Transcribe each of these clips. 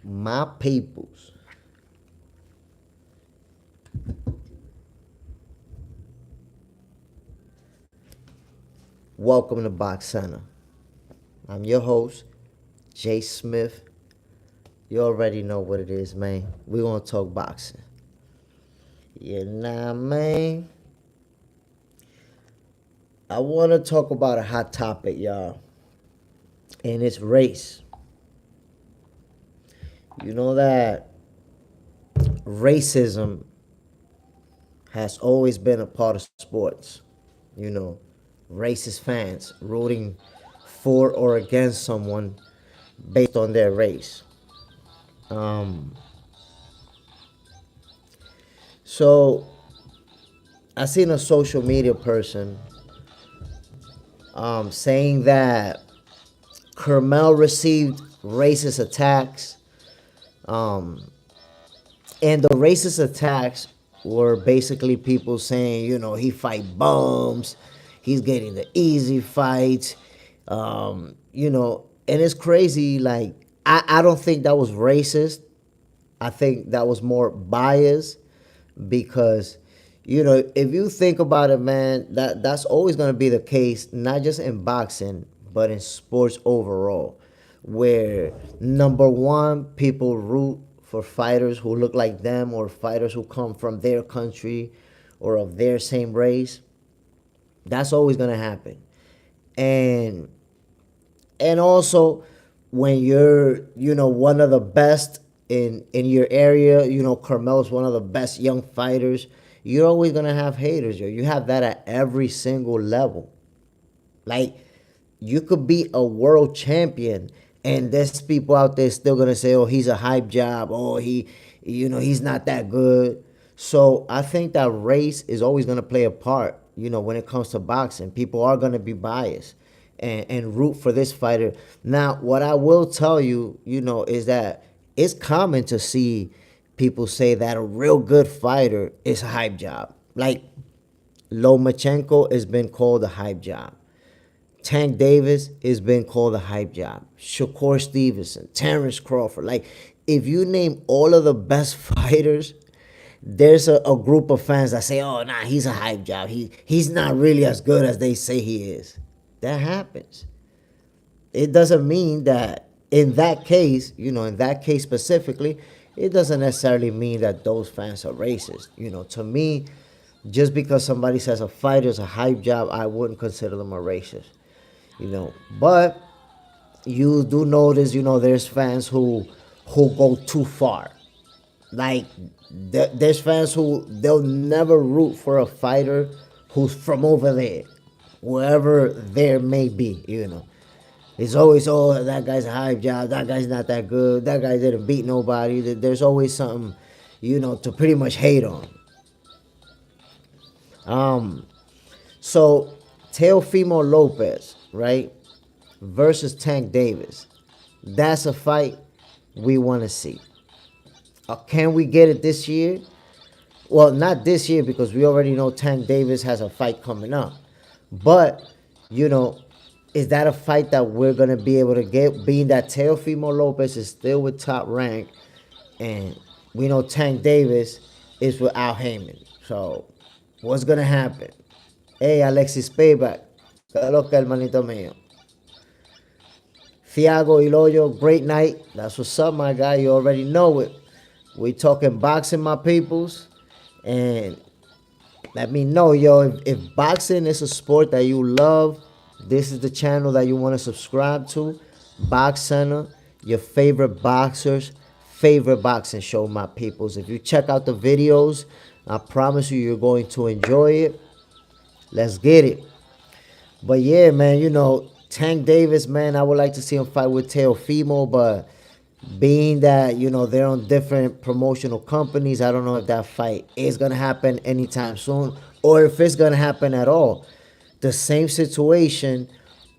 My peoples. Welcome to Box Center. I'm your host, JSmiff. You already know what it is, man. We're going to talk boxing. You know what I mean? I want to talk about a hot topic, y'all. And it's race. You know that racism has always been a part of sports. You know, racist fans rooting for or against someone based on their race. So I seen a social media person saying that Carmel received racist attacks, and the racist attacks were basically people saying, you know, he fight bums, he's getting the easy fights, you know, and it's crazy. Like, I don't think that was racist. I think that was more biased because, you know, if you think about it, man, that's always going to be the case, not just in boxing, but in sports overall, where number one, people root for fighters who look like them or fighters who come from their country or of their same race. That's always going to happen. And also when you're, you know, one of the best in your area, you know, Carmel's one of the best young fighters, you're always going to have haters. You have that at every single level. Like, you could be a world champion and there's people out there still gonna say, oh, he's a hype job, oh, he's not that good. So I think that race is always gonna play a part, you know, when it comes to boxing. People are gonna be biased and root for this fighter. Now, what I will tell you, you know, is that it's common to see people say that a real good fighter is a hype job. Like, Lomachenko has been called a hype job. Tank Davis has been called a hype job. Shakur Stevenson, Terrence Crawford. Like, if you name all of the best fighters, there's a group of fans that say, oh, nah, he's a hype job. He's not really as good as they say he is. That happens. It doesn't mean that in that case, you know, in that case specifically, it doesn't necessarily mean that those fans are racist. You know, to me, just because somebody says a fighter's a hype job, I wouldn't consider them a racist. You know, but you do notice, you know, there's fans who go too far. Like, there's fans who they'll never root for a fighter who's from over there, wherever there may be. You know, it's always, oh, that guy's a hype job, that guy's not that good, that guy didn't beat nobody. There's always something, you know, to pretty much hate on. So Teofimo Lopez, right, versus Tank Davis. That's a fight we want to see. Can we get it this year? Well, not this year because we already know Tank Davis has a fight coming up. But, you know, is that a fight that we're going to be able to get, being that Teofimo Lopez is still with Top Rank and we know Tank Davis is with Al Heyman. So, what's going to happen? Hey, Alexis Payback. ¿Qué lo que, hermanito mío? Thiago Iloyo, great night. That's what's up, my guy. You already know it. We talking boxing, my peoples. And let me know, yo, if boxing is a sport that you love, this is the channel that you want to subscribe to. Box Center, your favorite boxers, favorite boxing show, my peoples. If you check out the videos, I promise you, you're going to enjoy it. Let's get it. But yeah, man, you know, Tank Davis, man, I would like to see him fight with Teofimo, but being that, you know, they're on different promotional companies, I don't know if that fight is going to happen anytime soon or if it's going to happen at all. The same situation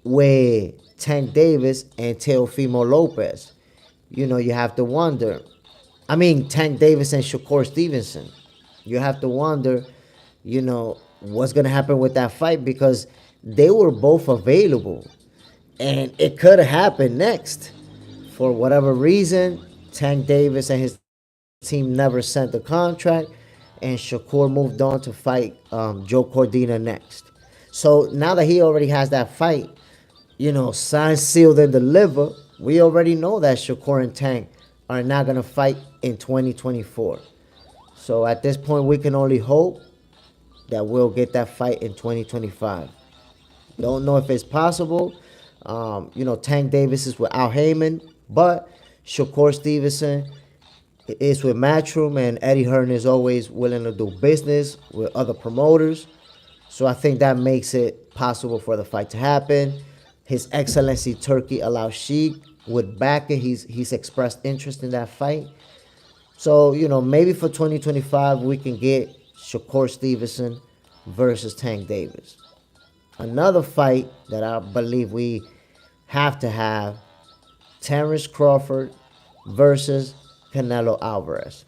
with Tank Davis and Teofimo Lopez. You know, you have to wonder. I mean, Tank Davis and Shakur Stevenson. You have to wonder, you know, what's going to happen with that fight because they were both available. And it could have happened next. For whatever reason, Tank Davis and his team never sent the contract, and Shakur moved on to fight Joe Cordina next. So now that he already has that fight, signed, sealed, and delivered, we already know that Shakur and Tank are not going to fight in 2024. So at this point, we can only hope that we'll get that fight in 2025. Don't know if it's possible. Tank Davis is with Al Heyman, but Shakur Stevenson is with Matchroom, and Eddie Hearn is always willing to do business with other promoters. So I think that makes it possible for the fight to happen. His Excellency Turkey Al Sheikh would back it. He's expressed interest in that fight. So, maybe for 2025, we can get Shakur Stevenson versus Tank Davis. Another fight that I believe we have to have, Terrence Crawford versus Canelo Alvarez.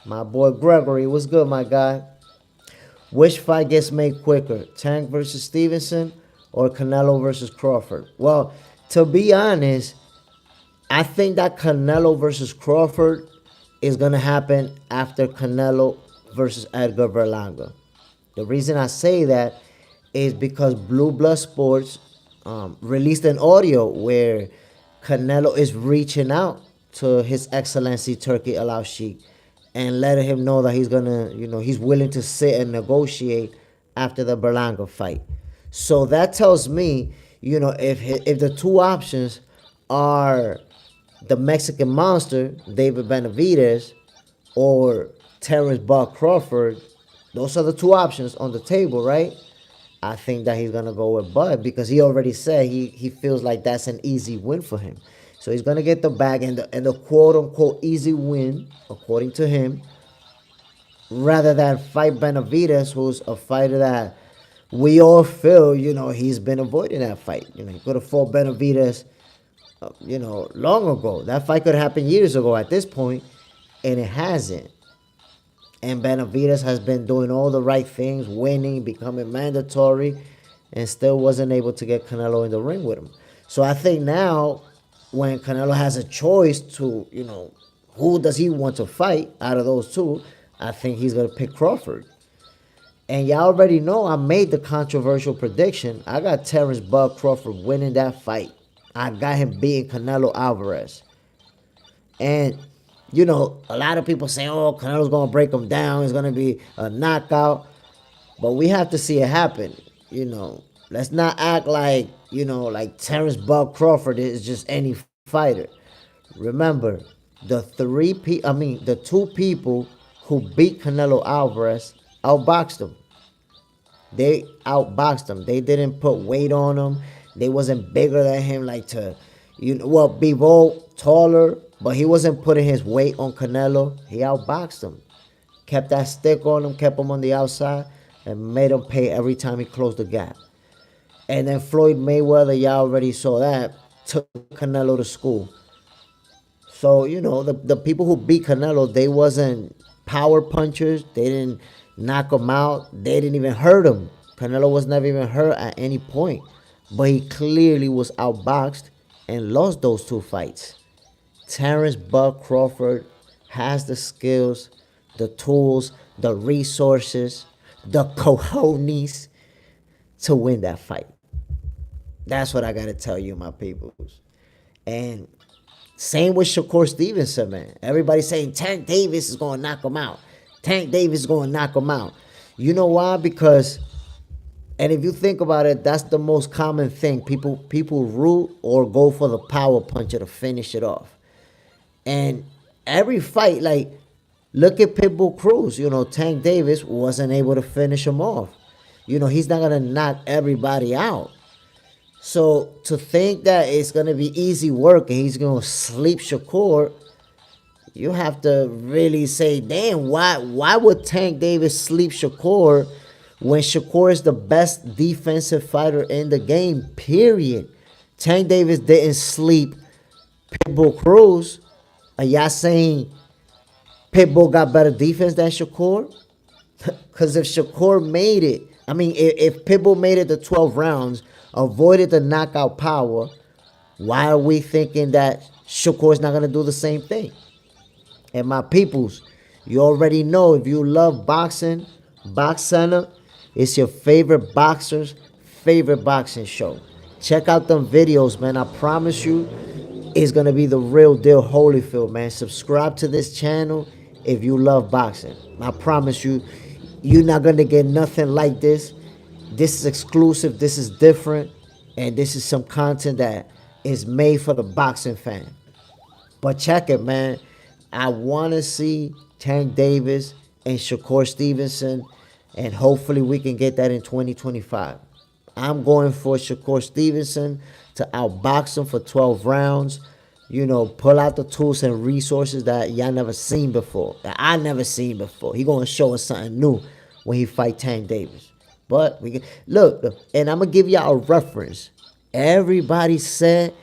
My boy Gregory, what's good, my guy? Which fight gets made quicker, Tank versus Stevenson or Canelo versus Crawford? Well, to be honest, I think that Canelo versus Crawford is going to happen after Canelo versus Edgar Berlanga. The reason I say that is because Blue Blood Sports released an audio where Canelo is reaching out to His Excellency Turkey Al Sheikh and letting him know that he's gonna, he's willing to sit and negotiate after the Berlanga fight. So that tells me, if the two options are the Mexican Monster, David Benavidez, or Terrence Buck Crawford, those are the two options on the table, right? I think that he's going to go with Bud because he already said he feels like that's an easy win for him. So he's going to get the bag, and the quote-unquote easy win, according to him, rather than fight Benavidez, who's a fighter that we all feel, he's been avoiding that fight. He could have fought Benavidez, long ago. That fight could have happened years ago at this point, and it hasn't. And Benavidez has been doing all the right things, winning, becoming mandatory, and still wasn't able to get Canelo in the ring with him. So I think now, when Canelo has a choice to, who does he want to fight out of those two, I think he's going to pick Crawford. And y'all already know I made the controversial prediction. I got Terrence Bud Crawford winning that fight. I got him beating Canelo Alvarez. And a lot of people say, oh, Canelo's going to break him down. It's going to be a knockout. But we have to see it happen. Let's not act like, like Terrence Bud Crawford is just any fighter. Remember, the two people who beat Canelo Alvarez outboxed him. They outboxed him. They didn't put weight on him. They wasn't bigger than him Bivol taller, but he wasn't putting his weight on Canelo. He outboxed him. Kept that stick on him, kept him on the outside, and made him pay every time he closed the gap. And then Floyd Mayweather, y'all already saw that, took Canelo to school. So, the people who beat Canelo, they wasn't power punchers. They didn't knock him out. They didn't even hurt him. Canelo was never even hurt at any point. But he clearly was outboxed and lost those two fights. Terrence Bud Crawford has the skills, the tools, the resources, the cojones to win that fight. That's what I got to tell you, my peoples. And same with Shakur Stevenson, man. Everybody saying Tank Davis is going to knock him out. Tank Davis is going to knock him out. You know why? Because, and if you think about it, that's the most common thing. People root or go for the power puncher to finish it off. And every fight, look at Pitbull Cruz. Tank Davis wasn't able to finish him off. He's not going to knock everybody out. So to think that it's going to be easy work and he's going to sleep Shakur, you have to really say, damn, why would Tank Davis sleep Shakur when Shakur is the best defensive fighter in the game, period? Tank Davis didn't sleep Pitbull Cruz. Are y'all saying Pitbull got better defense than Shakur? Because if Shakur made it, if Pitbull made it to 12 rounds, avoided the knockout power, why are we thinking that Shakur's not going to do the same thing? And my peoples, you already know if you love boxing, Box Center is your favorite boxer's favorite boxing show. Check out them videos, man. I promise you, it's gonna be the real deal, Holyfield, man. Subscribe to this channel if you love boxing. I promise you, you're not gonna get nothing like this. This is exclusive, this is different, and this is some content that is made for the boxing fan. But check it, man. I want to see Tank Davis and Shakur Stevenson, and hopefully we can get that in 2025. I'm going for Shakur Stevenson to outbox him for 12 rounds. You know, pull out the tools and resources that y'all never seen before, that I never seen before. He gonna show us something new when he fight Tank Davis. But we can look, and I'm gonna give y'all a reference. Everybody said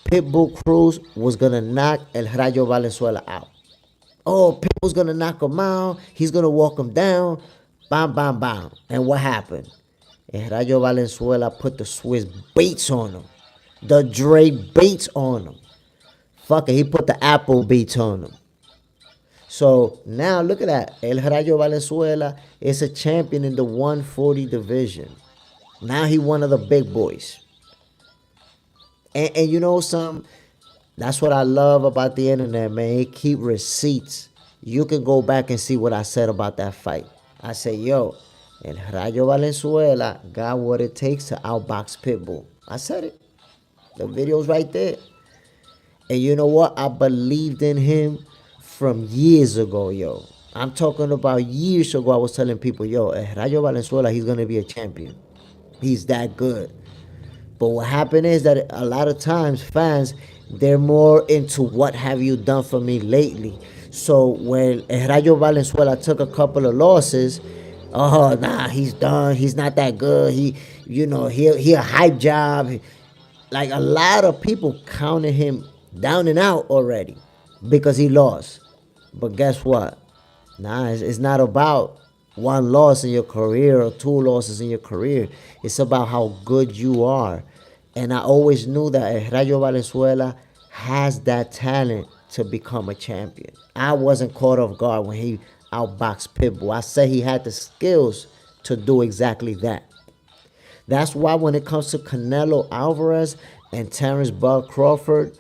Pitbull Cruz was gonna knock El Rayo Valenzuela out. Oh, Pitbull's gonna knock him out. He's gonna walk him down. Bam, bam, bam. And what happened? El Rayo Valenzuela put the Swiss beats on him. The Dre beats on him. Fuck it, he put the Apple beats on him. So now look at that. El Rayo Valenzuela is a champion in the 140 division. Now he one of the big boys. And you know something? That's what I love about the internet, man. It keep receipts. You can go back and see what I said about that fight. I say, yo, El Rayo Valenzuela got what it takes to outbox Pitbull. I said it. The video's right there. And you know what? I believed in him from years ago, yo. I'm talking about years ago. I was telling people, yo, El Rayo Valenzuela, he's going to be a champion. He's that good. But what happened is that a lot of times fans, they're more into what have you done for me lately. So when El Rayo Valenzuela took a couple of losses, oh, nah, he's done. He's not that good. He a hype job. Like a lot of people counted him down and out already because he lost. But guess what? Nah, it's not about one loss in your career or two losses in your career. It's about how good you are. And I always knew that El Rayo Valenzuela has that talent to become a champion. I wasn't caught off guard when he outboxed Pitbull. I said he had the skills to do exactly that. That's why when it comes to Canelo Alvarez and Terrence Bud Crawford,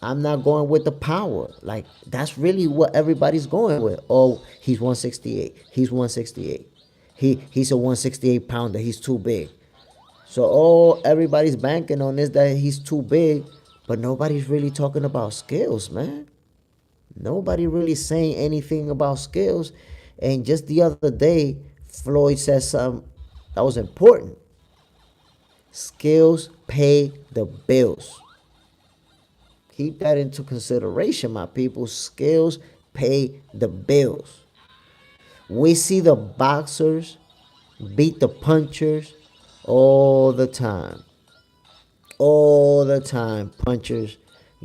I'm not going with the power. Like, that's really what everybody's going with. Oh, he's 168. He's 168. He's a 168 pounder. He's too big. So, everybody's banking on this that he's too big, but nobody's really talking about skills, man. Nobody really saying anything about skills. And just the other day, Floyd said something that was important. Skills pay the bills. Keep that into consideration, my people. Skills pay the bills. We see the boxers beat the punchers all the time. All the time, punchers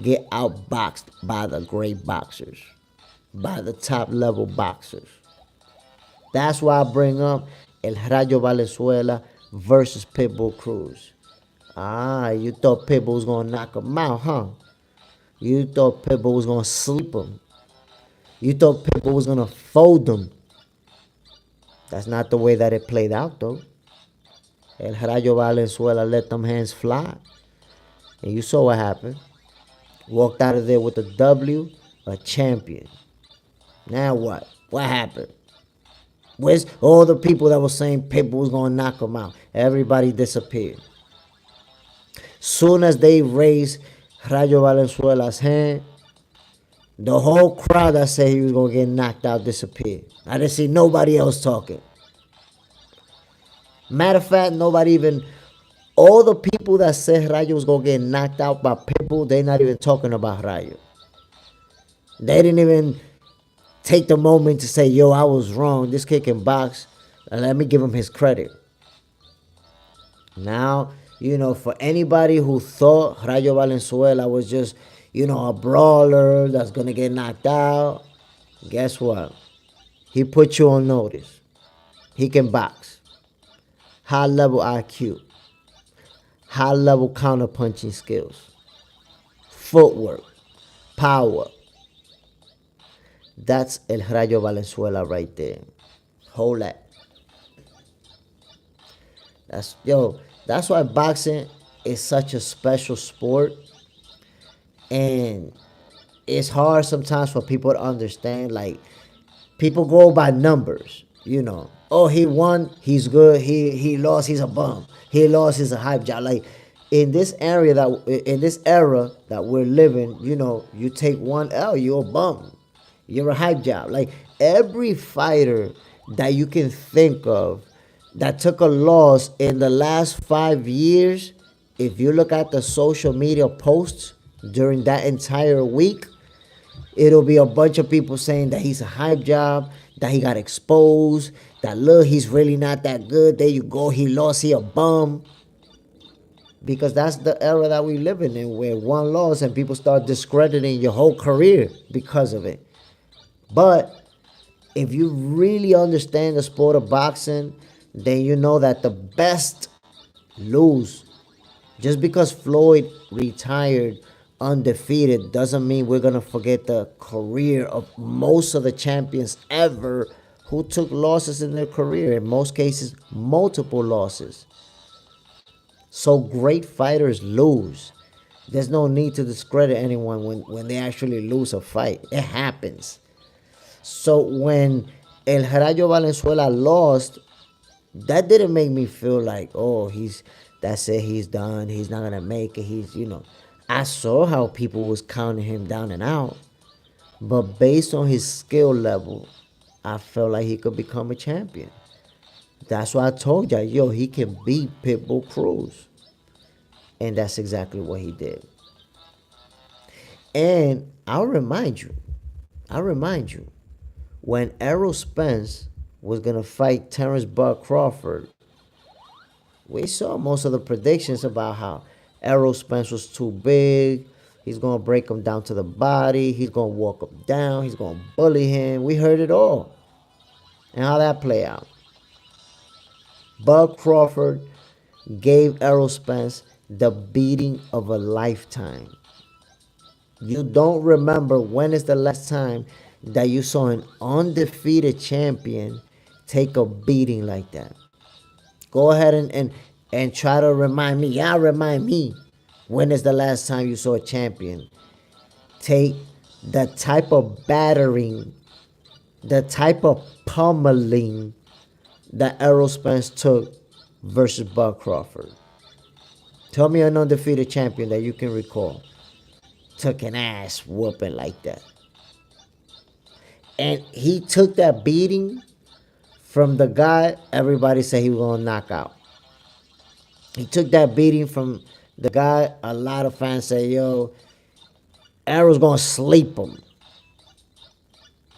get outboxed by the great boxers, by the top level boxers. That's why I bring up El Rayo Valenzuela versus Pitbull Cruz. You thought Pitbull was going to knock him out, huh? You thought Pitbull was going to sleep him. You thought Pitbull was going to fold him. That's not the way that it played out, though. El Rayo Valenzuela let them hands fly. And you saw what happened. Walked out of there with a W, a champion. Now what? What happened? Where's all the people that were saying Pitbull was going to knock him out? Everybody disappeared. Soon as they raised Rayo Valenzuela's hand, the whole crowd that said he was going to get knocked out disappeared. I didn't see nobody else talking. Matter of fact, nobody even... All the people that said Rayo was going to get knocked out by Pitbull, they're not even talking about Rayo. They didn't even take the moment to say, yo, I was wrong. This kid can box. And let me give him his credit. Now, for anybody who thought Rayo Valenzuela was just, a brawler that's going to get knocked out, guess what? He put you on notice. He can box. High-level IQ. High-level counter-punching skills. Footwork. Power. That's El Rayo Valenzuela right there. Hold that. That's why boxing is such a special sport, and it's hard sometimes for people to understand. Like, people go by numbers, Oh, he won, he's good. He lost, he's a bum. He lost, he's a hype job. Like, in this era that we're living, you take one L, you're a bum. You're a hype job. Like, every fighter that you can think of that took a loss in the last 5 years, if you look at the social media posts during that entire week, it'll be a bunch of people saying that he's a hype job, that he got exposed, that look, he's really not that good. There you go, he lost, he a bum. Because that's the era that we live in, where one loss and people start discrediting your whole career because of it. But if you really understand the sport of boxing, then you know that the best lose. Just because Floyd retired undefeated doesn't mean we're going to forget the career of most of the champions ever who took losses in their career. In most cases, multiple losses. So great fighters lose. There's no need to discredit anyone when they actually lose a fight. It happens. So when El Rayo Valenzuela lost, that didn't make me feel like, oh, that's it, he's done, he's not gonna make it, I saw how people was counting him down and out. But based on his skill level, I felt like he could become a champion. That's why I told y'all, he can beat Pitbull Cruz. And that's exactly what he did. And I'll remind you, when Errol Spence was going to fight Terrence Bud Crawford, we saw most of the predictions about how Errol Spence was too big. He's going to break him down to the body. He's going to walk him down. He's going to bully him. We heard it all. And how that play out. Bud Crawford gave Errol Spence the beating of a lifetime. You don't remember when is the last time that you saw an undefeated champion take a beating like that. Go ahead and try to remind me. Y'all remind me. When is the last time you saw a champion take the type of battering, the type of pummeling that Errol Spence took versus Bud Crawford? Tell me an undefeated champion that you can recall took an ass whooping like that. And he took that beating from the guy everybody said he was going to knock out. He took that beating from the guy a lot of fans say, yo, Errol's going to sleep him.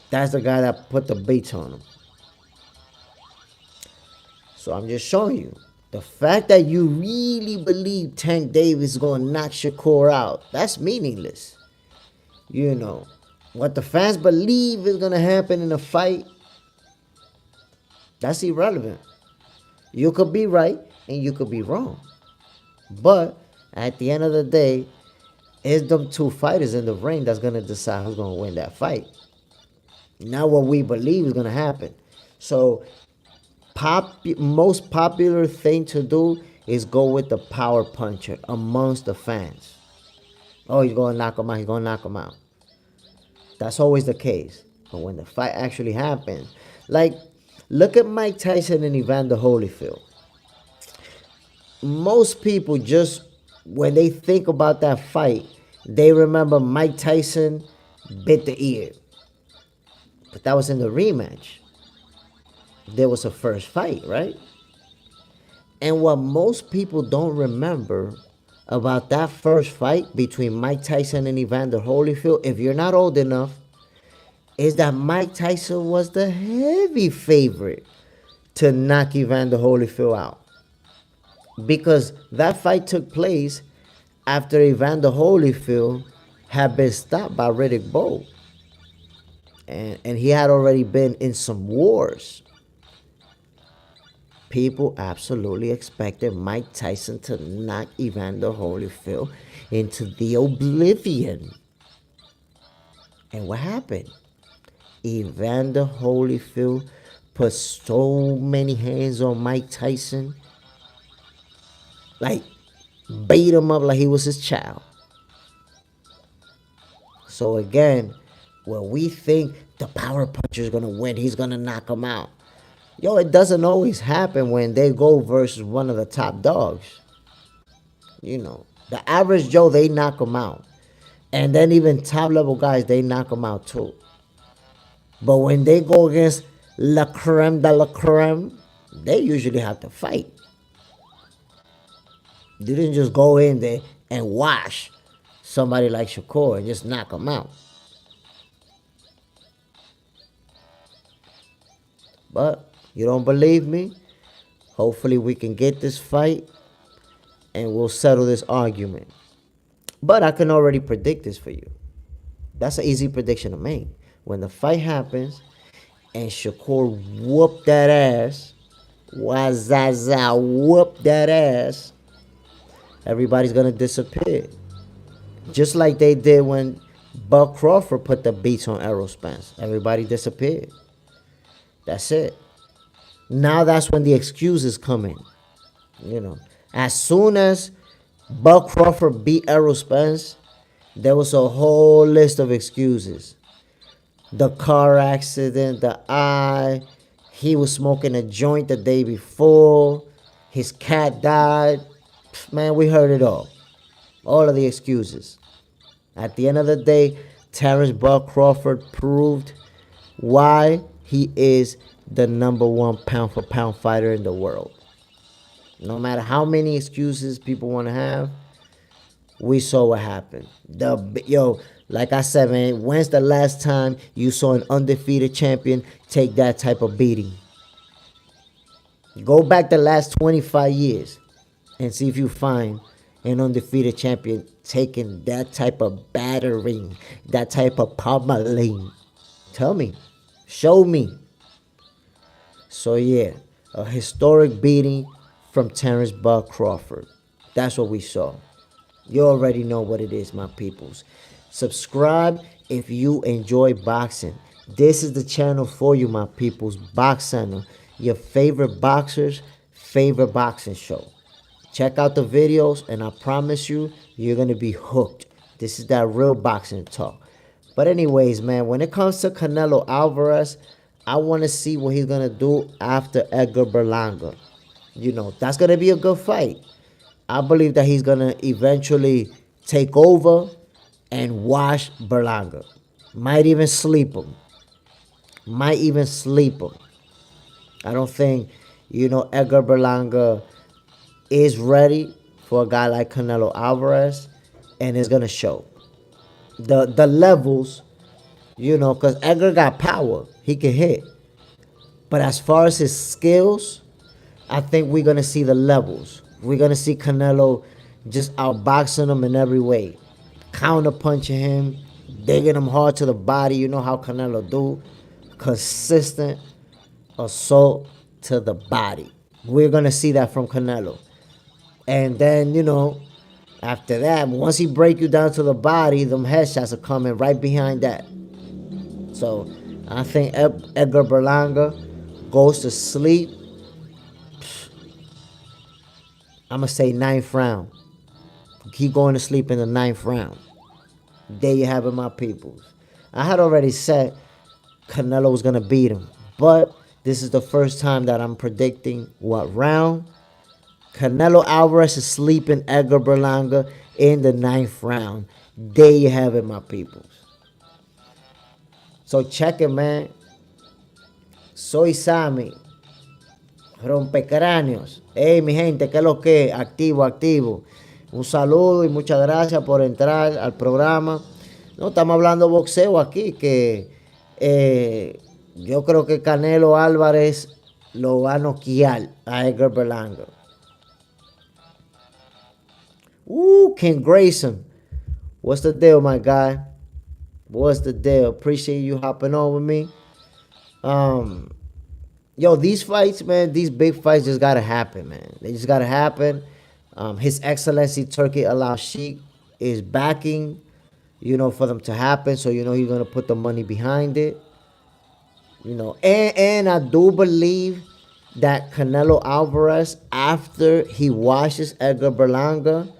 That's the guy that put the beats on him. So I'm just showing you. The fact that you really believe Tank Davis is going to knock Shakur out, that's meaningless. What the fans believe is going to happen in a fight, that's irrelevant. You could be right and you could be wrong. But at the end of the day, it's them two fighters in the ring that's going to decide who's going to win that fight. Not what we believe is going to happen. So most popular thing to do is go with the power puncher amongst the fans. Oh, he's going to knock him out. He's going to knock him out. That's always the case. But when the fight actually happens, like, look at Mike Tyson and Evander Holyfield. Most people just, when they think about that fight, they remember Mike Tyson bit the ear. But that was in the rematch. There was a first fight, right? And what most people don't remember about that first fight between Mike Tyson and Evander Holyfield, if you're not old enough, is that Mike Tyson was the heavy favorite to knock Evander Holyfield out. Because that fight took place after Evander Holyfield had been stopped by Riddick Bowe. And he had already been in some wars. People absolutely expected Mike Tyson to knock Evander Holyfield into the oblivion. And what happened? Evander Holyfield put so many hands on Mike Tyson, like beat him up like he was his child. So again, when we think the power puncher is gonna win, he's gonna knock him out. Yo, it doesn't always happen when they go versus one of the top dogs. You know, the average Joe, they knock him out. And then even top level guys, they knock him out too. But when they go against la creme de la creme, they usually have to fight. You didn't just go in there and wash somebody like Shakur and just knock him out. But you don't believe me? Hopefully we can get this fight and we'll settle this argument. But I can already predict this for you. That's an easy prediction to make. When the fight happens and Shakur whoop that ass, Wazaza whoop that ass, everybody's going to disappear. Just like they did when Buck Crawford put the beats on Errol Spence. Everybody disappeared. That's it. Now that's when the excuses come in. You know, as soon as Buck Crawford beat Errol Spence, there was a whole list of excuses. The car accident, the eye, he was smoking a joint the day before, his cat died. Man, we heard it all. All of the excuses. At the end of the day, Terrence Buck Crawford proved why he is the #1 pound-for-pound fighter in the world. No matter how many excuses people want to have, we saw what happened. Like I said, man, when's the last time you saw an undefeated champion take that type of beating? Go back the last 25 years and see if you find an undefeated champion taking that type of battering, that type of pummeling. Tell me. Show me. So yeah, a historic beating from Terrence Buck Crawford. That's what we saw. You already know what it is, my peoples. Subscribe if you enjoy boxing. This is the channel for you, my peoples. Box Center, your favorite boxer's favorite boxing show. Check out the videos, and I promise you, you're going to be hooked. This is that real boxing talk. But anyways, man, when it comes to Canelo Alvarez, I want to see what he's going to do after Edgar Berlanga. You know, that's going to be a good fight. I believe that he's going to eventually take over and wash Berlanga. Might even sleep him. I don't think, Edgar Berlanga is ready for a guy like Canelo Alvarez, and it's going to show. The levels, because Edgar got power. He can hit. But as far as his skills, I think we're going to see the levels. We're going to see Canelo just outboxing him in every way. Counter-punching him, digging him hard to the body. You know how Canelo do. Consistent assault to the body. We're going to see that from Canelo. And then, after that, once he break you down to the body, them headshots are coming right behind that. So, I think Edgar Berlanga goes to sleep. I'm going to say 9th round. Keep going to sleep in the 9th round. There you have it, my peoples. I had already said Canelo was going to beat him. But this is the first time that I'm predicting what round. Canelo Alvarez is sleeping Edgar Berlanga in the 9th round. There you have it, my peoples. So check it, man. Soy Sammy. Rompecráneos. Hey, mi gente, ¿qué es lo que? Activo. Un saludo y muchas gracias por entrar al programa. No, estamos hablando boxeo aquí, que yo creo que Canelo Álvarez lo va a noquear a Edgar Berlanga. Ken Grayson. What's the deal, my guy? What's the deal? Appreciate you hopping on with me. These fights, man, these big fights just gotta happen, man. They just gotta happen. His Excellency Turki Al-Sheikh is backing, for them to happen. So, he's gonna put the money behind it. And I do believe that Canelo Alvarez, after he washes Edgar Berlanga,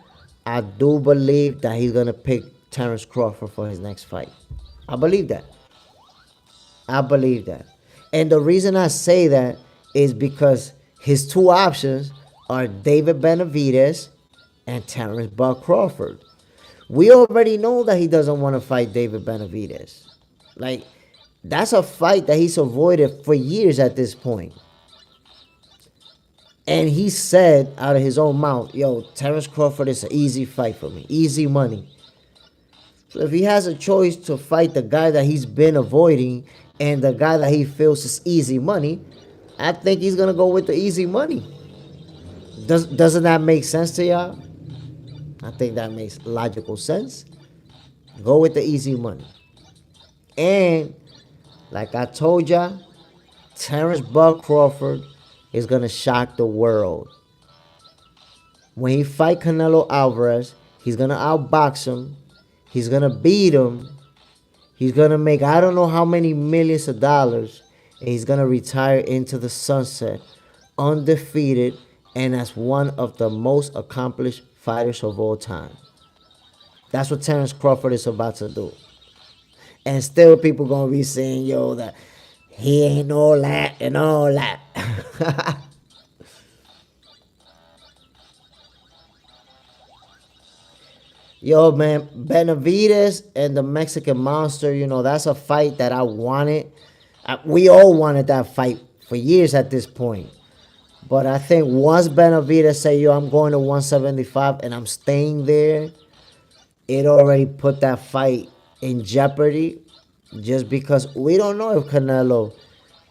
I do believe that he's gonna pick Terrence Crawford for his next fight. I believe that. I believe that. And the reason I say that is because his two options are David Benavidez and Terrence Buck Crawford. We already know that he doesn't want to fight David Benavidez. Like, that's a fight that he's avoided for years at this point. And he said out of his own mouth, yo, Terrence Crawford is an easy fight for me. Easy money. So if he has a choice to fight the guy that he's been avoiding and the guy that he feels is easy money, I think he's going to go with the easy money. Doesn't that make sense to y'all? I think that makes logical sense. Go with the easy money. And like I told y'all, Terrence Buck Crawford is going to shock the world. When he fight Canelo Alvarez, he's going to outbox him. He's going to beat him. He's going to make I don't know how many millions of dollars. And he's going to retire into the sunset, undefeated, and as one of the most accomplished fighters of all time. That's what Terrence Crawford is about to do. And still people going to be saying, yo, that he ain't all that and all that. Yo, man, Benavidez and the Mexican Monster, that's a fight that I wanted. We all wanted that fight for years at this point. But I think once Benavidez say, yo, I'm going to 175 and I'm staying there, it already put that fight in jeopardy just because we don't know if Canelo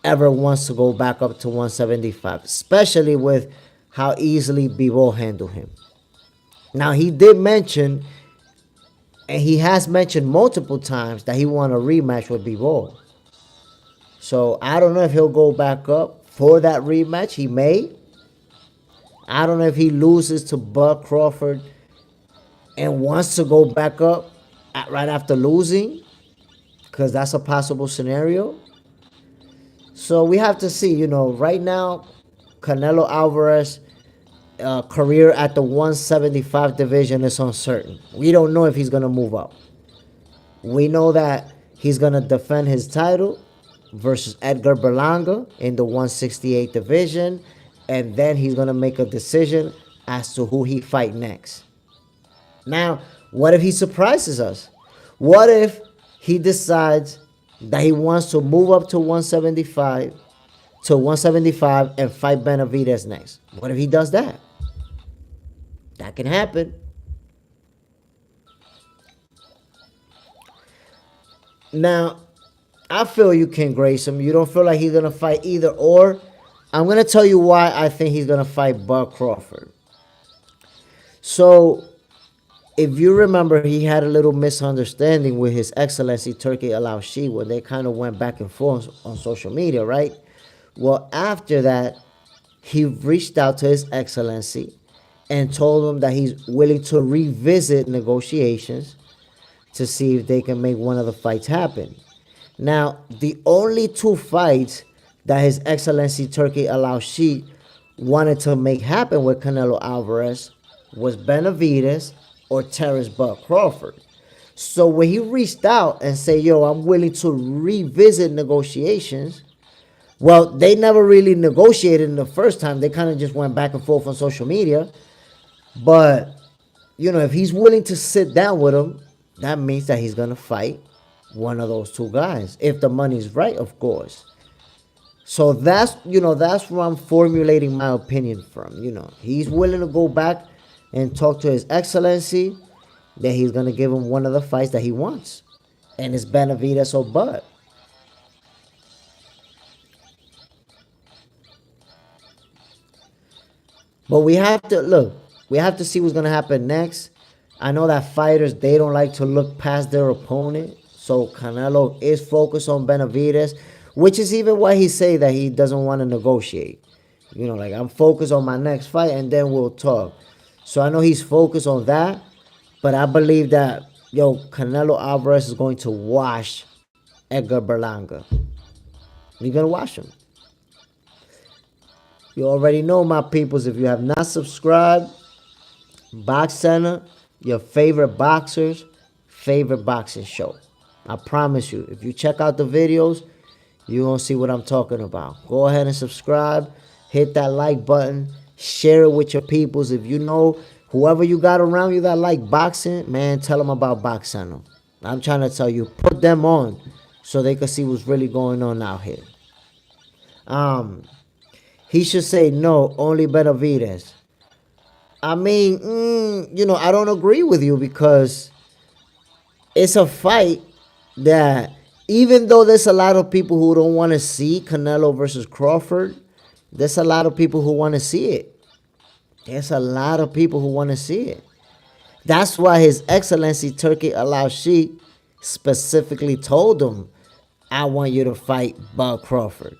ever wants to go back up to 175, especially with how easily Bivol handled him. Now, he did mention, and he has mentioned multiple times, that he want a rematch with Bivol. So I don't know if he'll go back up for that rematch. He may. I don't know if he loses to Buck Crawford and wants to go back up right after losing, because that's a possible scenario. So we have to see. Right now, Canelo Alvarez career at the 175 division is uncertain. We don't know if he's going to move up. We know that he's going to defend his title versus Edgar Berlanga in the 168 division, and then he's going to make a decision as to who he fight next. Now, what if he surprises us? What if he decides that he wants to move up to 175 and fight Benavidez next? What if he does that? That can happen. Now, I feel you can grace him. You don't feel like he's going to fight either or. I'm going to tell you why I think he's going to fight Buck Crawford. So, if you remember, he had a little misunderstanding with His Excellency Turki Al-Shih when they kind of went back and forth on social media, right? Well, after that, he reached out to His Excellency and told him that he's willing to revisit negotiations to see if they can make one of the fights happen. Now, the only two fights that His Excellency Turki Al-Shih wanted to make happen with Canelo Alvarez was Benavidez or Terrence Buck Crawford. So when he reached out and said, yo, I'm willing to revisit negotiations, well, they never really negotiated in the first time. They kind of just went back and forth on social media. But, if he's willing to sit down with him, that means that he's going to fight one of those two guys. If the money's right, of course. So that's where I'm formulating my opinion from. He's willing to go back and talk to His Excellency that he's going to give him one of the fights that he wants. And it's Benavidez or Bud. But we have to see what's going to happen next. I know that fighters, they don't like to look past their opponent. So Canelo is focused on Benavidez, which is even why he say that he doesn't want to negotiate. I'm focused on my next fight and then we'll talk. So I know he's focused on that. But I believe that, Canelo Alvarez is going to wash Edgar Berlanga. You're going to watch him. You already know, my peoples, if you have not subscribed, Box Center, your favorite boxers, favorite boxing show. I promise you, if you check out the videos, you're going to see what I'm talking about. Go ahead and subscribe. Hit that like button. Share it with your peoples. If you know whoever you got around you that like boxing, man, tell them about Box Center. I'm trying to tell you, put them on so they can see what's really going on out here. He should say no, only Benavidez. I mean, I don't agree with you because it's a fight that even though there's a lot of people who don't want to see Canelo versus Crawford, there's a lot of people who want to see it. There's a lot of people who want to see it. That's why His Excellency Turki Al-Sheikh specifically told him, I want you to fight Bud Crawford.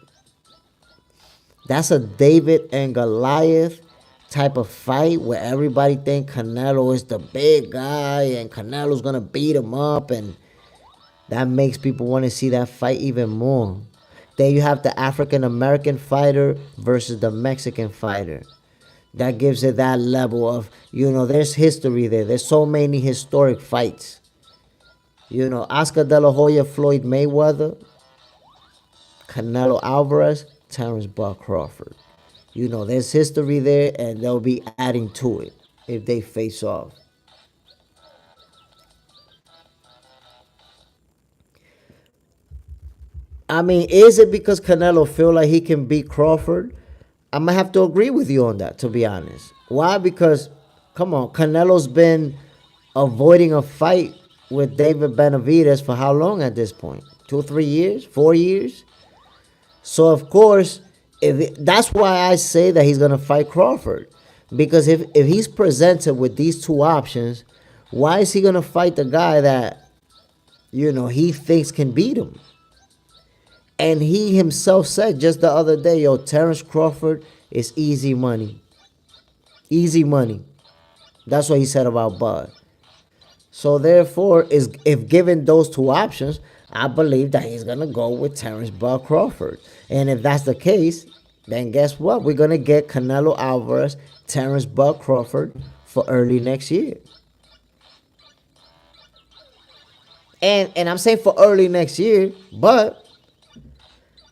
That's a David and Goliath type of fight where everybody think Canelo is the big guy and Canelo's going to beat him up, and that makes people want to see that fight even more. Then you have the African-American fighter versus the Mexican fighter. That gives it that level of, there's history there. There's so many historic fights. Oscar De La Hoya, Floyd Mayweather, Canelo Álvarez, Terrence Bud Crawford. There's history there, and they'll be adding to it if they face off. I mean, is it because Canelo feel like he can beat Crawford? I'm going to have to agree with you on that, to be honest. Why? Because, come on, Canelo's been avoiding a fight with David Benavidez for how long at this point? 2 or 3 years? 4 years? So, of course, that's why I say that he's going to fight Crawford. Because if he's presented with these two options, why is he going to fight the guy that, he thinks can beat him? And he himself said just the other day, Terrence Crawford is easy money. Easy money. That's what he said about Bud. So therefore, if given those two options, I believe that he's going to go with Terrence Bud Crawford. And if that's the case, then guess what? We're going to get Canelo Alvarez, Terrence Bud Crawford for early next year. And I'm saying for early next year, but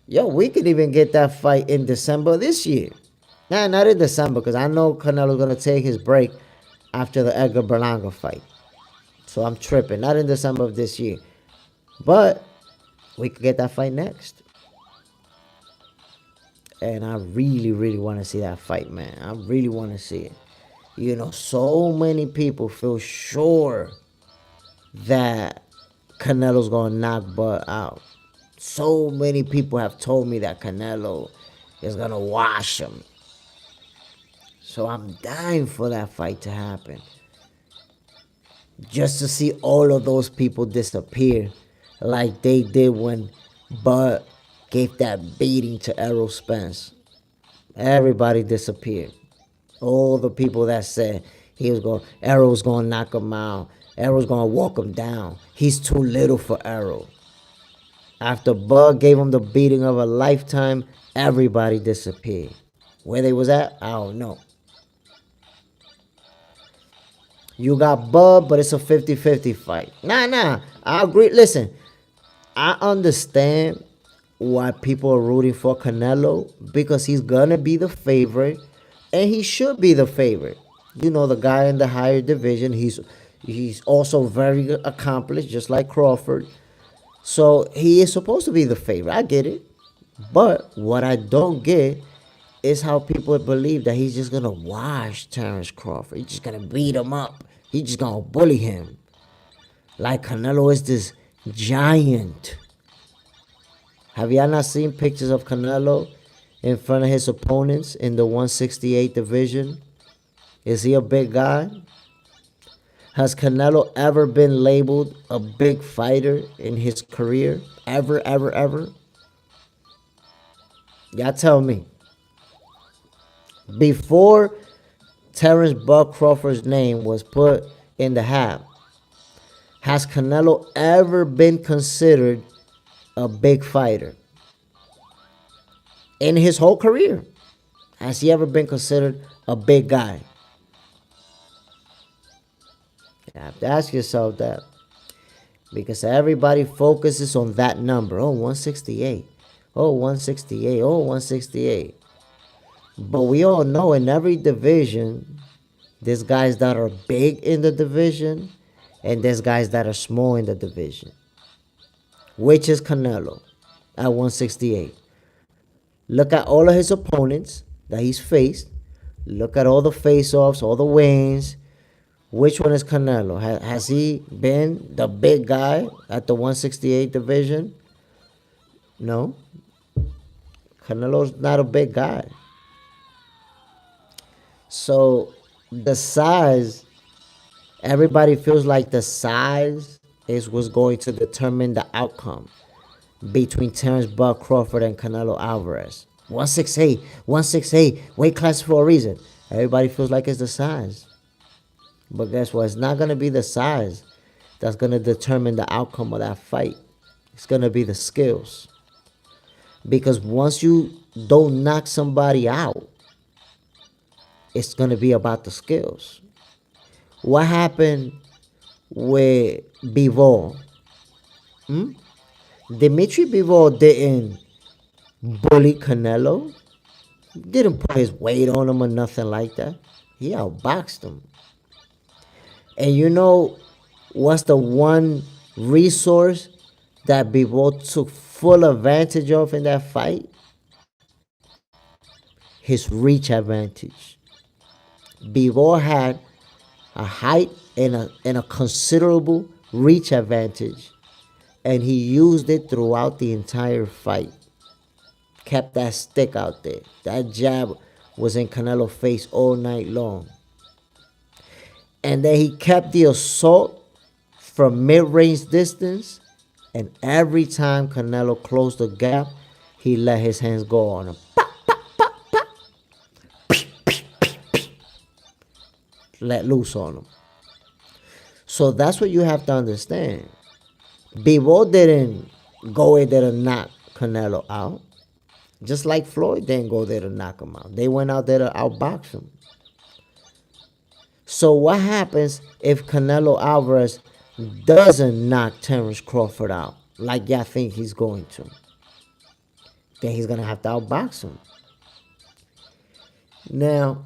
we could even get that fight in December this year. Nah, not in December, because I know Canelo's going to take his break after the Edgar Berlanga fight. So I'm tripping. Not in December of this year. But we could get that fight next. And I really, really want to see that fight, man. I really want to see it. So many people feel sure that Canelo's going to knock Bud out. So many people have told me that Canelo is going to wash him. So I'm dying for that fight to happen. Just to see all of those people disappear like they did when Bud gave that beating to Errol Spence. Everybody disappeared. All the people that said Errol was going to knock him out. Errol's going to walk him down. He's too little for Errol. After Bud gave him the beating of a lifetime, everybody disappeared. Where they was at, I don't know. You got Bud, but it's a 50-50 fight. Nah. I agree. Listen, I understand why people are rooting for Canelo, because he's going to be the favorite, and he should be the favorite. The guy in the higher division, he's also very accomplished, just like Crawford. So he is supposed to be the favorite. I get it. But what I don't get is how people believe that he's just going to wash Terrence Crawford. He's just going to beat him up. He's just going to bully him. Like Canelo is this giant. Have y'all not seen pictures of Canelo in front of his opponents in the 168 division? Is he a big guy? Has Canelo ever been labeled a big fighter in his career? Ever? Y'all tell me. Before Terrence Bud Crawford's name was put in the hat, has Canelo ever been considered a big fighter? in his whole career. Has he ever been considered a big guy? You have to ask yourself that. Because everybody focuses on that number. Oh, 168. Oh, 168. Oh, 168. But we all know in every division, there's guys that are big in the division and there's guys that are small in the division. Which is Canelo at 168. Look at all of his opponents that he's faced. Look at all the face-offs, all the wins. Which one is Canelo? Has he been the big guy at the 168 division? No. Canelo's not a big guy. So the size, everybody feels like the size is what's going to determine the outcome between Terrence Bud Crawford and Canelo Alvarez. 168, 168, weight class for a reason. Everybody feels like it's the size. But guess what? It's not going to be the size that's going to determine the outcome of that fight. It's going to be the skills. Because once you don't knock somebody out, it's going to be about the skills. What happened with Bivol? Dimitri Bivol didn't bully Canelo. Didn't put his weight on him or nothing like that. He outboxed him. And you know what's the one resource that Bivol took full advantage of in that fight? His reach advantage. Bivol had a height and a considerable reach advantage. And he used it throughout the entire fight. Kept that stick out there. That jab was in Canelo's face all night long. And then he kept the assault from mid-range distance. And every time Canelo closed the gap, he let his hands go on him. Let loose on him. So that's what you have to understand. Bivol didn't go in there to knock Canelo out. Just like Floyd didn't go there to knock him out. They went out there to outbox him. So what happens if Canelo Alvarez doesn't knock Terrence Crawford out like y'all think he's going to? Then he's going to have to outbox him. Now,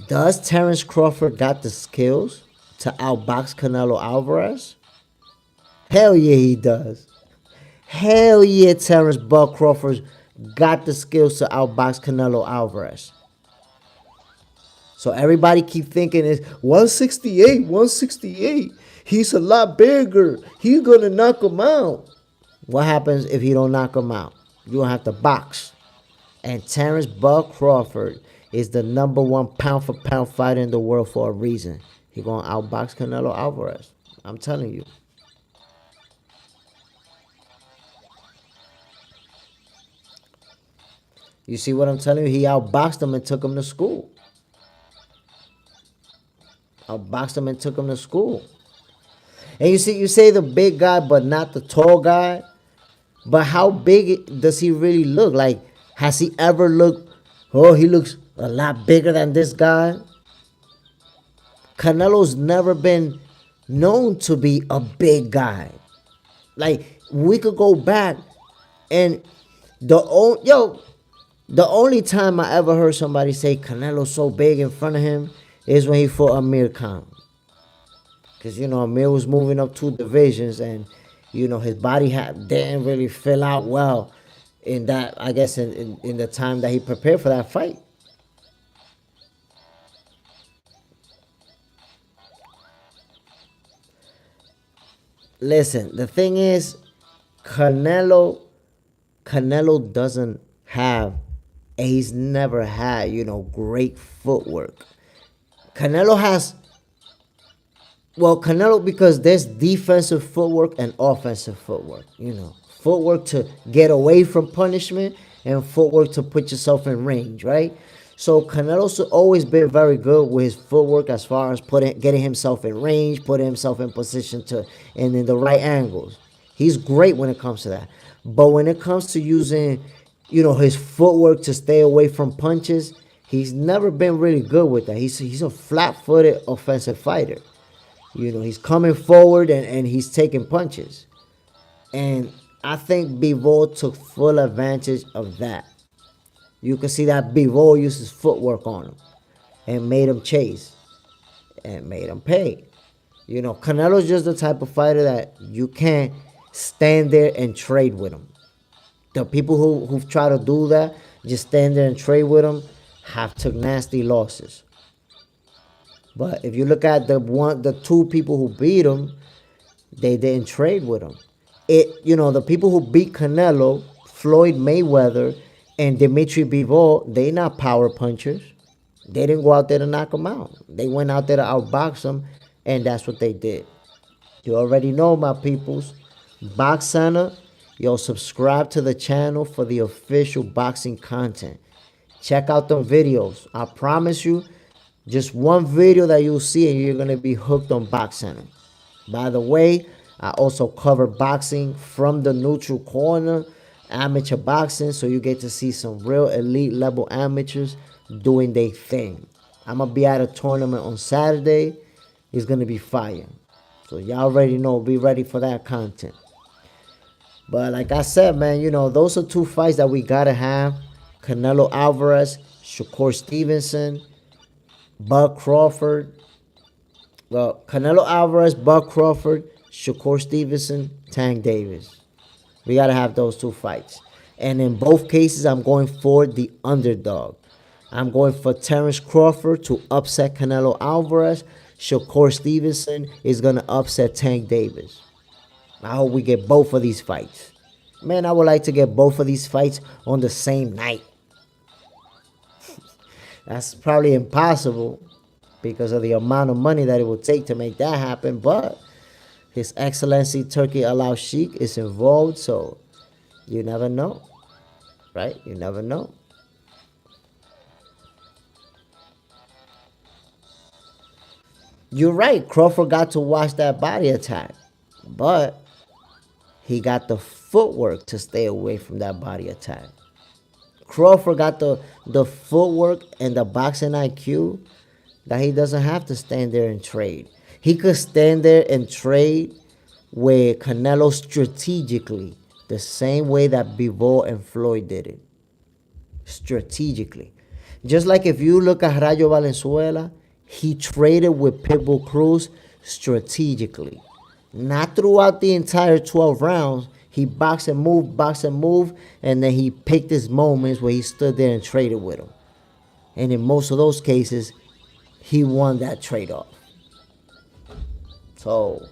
does Terrence Crawford got the skills to outbox Canelo Alvarez? Hell yeah, he does. Hell yeah, Terrence Bud Crawford got the skills to outbox Canelo Alvarez. So everybody keep thinking it's 168, 168. He's a lot bigger. He's going to knock him out. What happens if he don't knock him out? You're going to have to box. And Terrence Bud Crawford is the #1 pound-for-pound fighter in the world for a reason. He's going to outbox Canelo Alvarez. I'm telling you. You see what I'm telling you? He outboxed him and took him to school. Outboxed him and took him to school. And you see, you say the big guy, but not the tall guy. But how big does he really look? Like, has he ever looked, oh, he looks a lot bigger than this guy? Canelo's never been known to be a big guy. Like, we could go back and the only time I ever heard somebody say Canelo's so big in front of him is when he fought Amir Khan. Because, you know, Amir was moving up 2 divisions and, you know, his body didn't really fill out well in that, I guess, in the time that he prepared for that fight. Listen, the thing is, Canelo doesn't have, and he's never had, you know, great footwork. Canelo has, well, Canelo, because there's defensive footwork and offensive footwork, you know. Footwork to get away from punishment and footwork to put yourself in range, right? So Canelo's always been very good with his footwork as far as getting himself in range, putting himself in position and in the right angles. He's great when it comes to that. But when it comes to using his footwork to stay away from punches. He's never been really good with that. He's a flat-footed offensive fighter. He's coming forward and he's taking punches. And I think Bivol took full advantage of that. You can see that Bivol used his footwork on him and made him chase and made him pay. Canelo's just the type of fighter that you can't stand there and trade with him. The people who try to do that, just stand there and trade with him, have took nasty losses. But if you look at the two people who beat him, they didn't trade with him. The people who beat Canelo, Floyd Mayweather and Dimitri Bivol, they not power punchers. They didn't go out there to knock him out. They went out there to outbox him, and that's what they did. You already know, my peoples. Box Center, subscribe to the channel for the official boxing content. Check out them videos. I promise you, just one video that you'll see and you're going to be hooked on Box Center. By the way, I also cover boxing from the neutral corner, amateur boxing, so you get to see some real elite level amateurs doing their thing. I'm going to be at a tournament on Saturday. It's going to be fire. So y'all already know, be ready for that content. But like I said, man, those are two fights that we got to have. Canelo Alvarez, Shakur Stevenson, Bud Crawford. Well, Canelo Alvarez, Bud Crawford, Shakur Stevenson, Tank Davis. We got to have those two fights. And in both cases, I'm going for the underdog. I'm going for Terence Crawford to upset Canelo Alvarez. Shakur Stevenson is going to upset Tank Davis. I hope we get both of these fights. Man, I would like to get both of these fights on the same night. That's probably impossible because of the amount of money that it would take to make that happen. But His Excellency Turki Al Sheikh is involved, so you never know. Right? You never know. You're right. Crawford got to watch that body attack. But he got the footwork to stay away from that body attack. Crawford got the footwork and the boxing IQ that he doesn't have to stand there and trade. He could stand there and trade with Canelo strategically, the same way that Bivol and Floyd did it. Strategically. Just like if you look at Rayo Valenzuela, he traded with Pitbull Cruz strategically. Not throughout the entire 12 rounds. He boxed and moved, and then he picked his moments where he stood there and traded with him. And in most of those cases, he won that trade-off. So,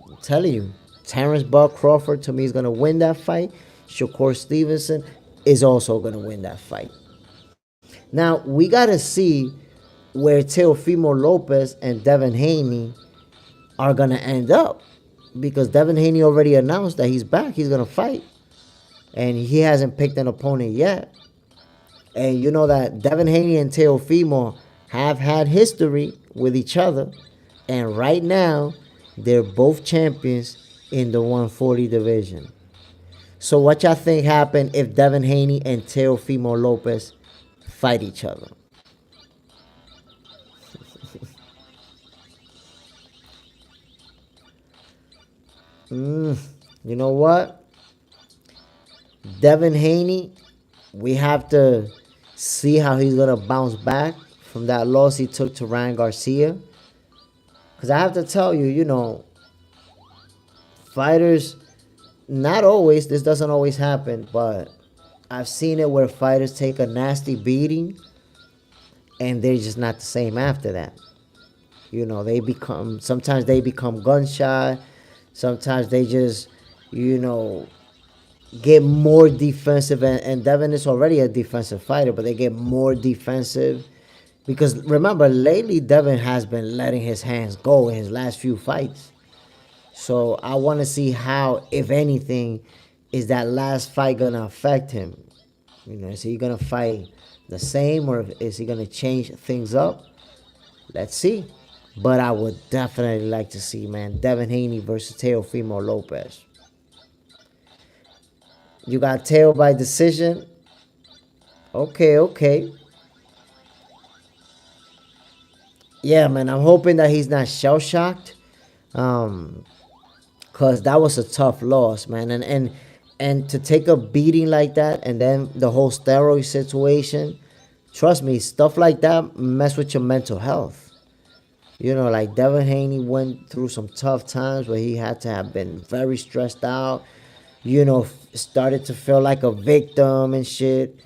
I'm telling you, Terence Bud Crawford, to me, is going to win that fight. Shakur Stevenson is also going to win that fight. Now, we got to see where Teofimo Lopez and Devin Haney are going to end up. Because Devin Haney already announced that he's back. He's going to fight. And he hasn't picked an opponent yet. And you know that Devin Haney and Teofimo have had history with each other. And right now, they're both champions in the 140 division. So what y'all think happened if Devin Haney and Teofimo Lopez fight each other? You know what? Devin Haney, we have to see how he's going to bounce back from that loss he took to Ryan Garcia. Because I have to tell you, fighters, not always, this doesn't always happen, but I've seen it where fighters take a nasty beating and they're just not the same after that. Sometimes they become gun shy. Sometimes they just, get more defensive. And Devin is already a defensive fighter, but they get more defensive. Because remember, lately Devin has been letting his hands go in his last few fights. So I want to see how, if anything, is that last fight going to affect him? Is he going to fight the same, or is he going to change things up? Let's see. But I would definitely like to see, man, Devin Haney versus Teofimo Lopez. You got Teo by decision. Okay, okay. Yeah, man. I'm hoping that he's not shell shocked. Um, Cause that was a tough loss, man. And to take a beating like that, and then the whole steroid situation, trust me, stuff like that mess with your mental health. Like Devin Haney went through some tough times where he had to have been very stressed out, started to feel like a victim and shit.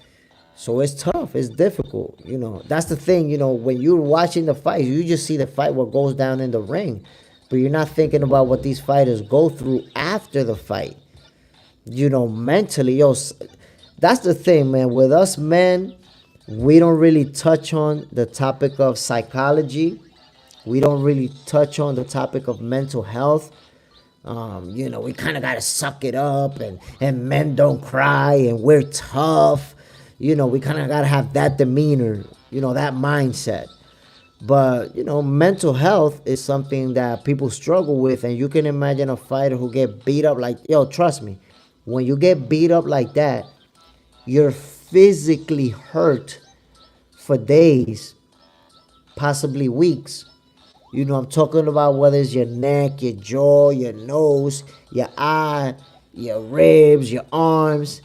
So it's tough. It's difficult. That's the thing. When you're watching the fight, you just see the fight, what goes down in the ring. But you're not thinking about what these fighters go through after the fight. Mentally. That's the thing, man. With us men, we don't really touch on the topic of psychology. We don't really touch on the topic of mental health. We kind of got to suck it up, and men don't cry, and we're tough. We kind of got to have that demeanor, that mindset. But, mental health is something that people struggle with. And you can imagine a fighter who get beat up like, trust me, when you get beat up like that, you're physically hurt for days, possibly weeks. I'm talking about whether it's your neck, your jaw, your nose, your eye, your ribs, your arms.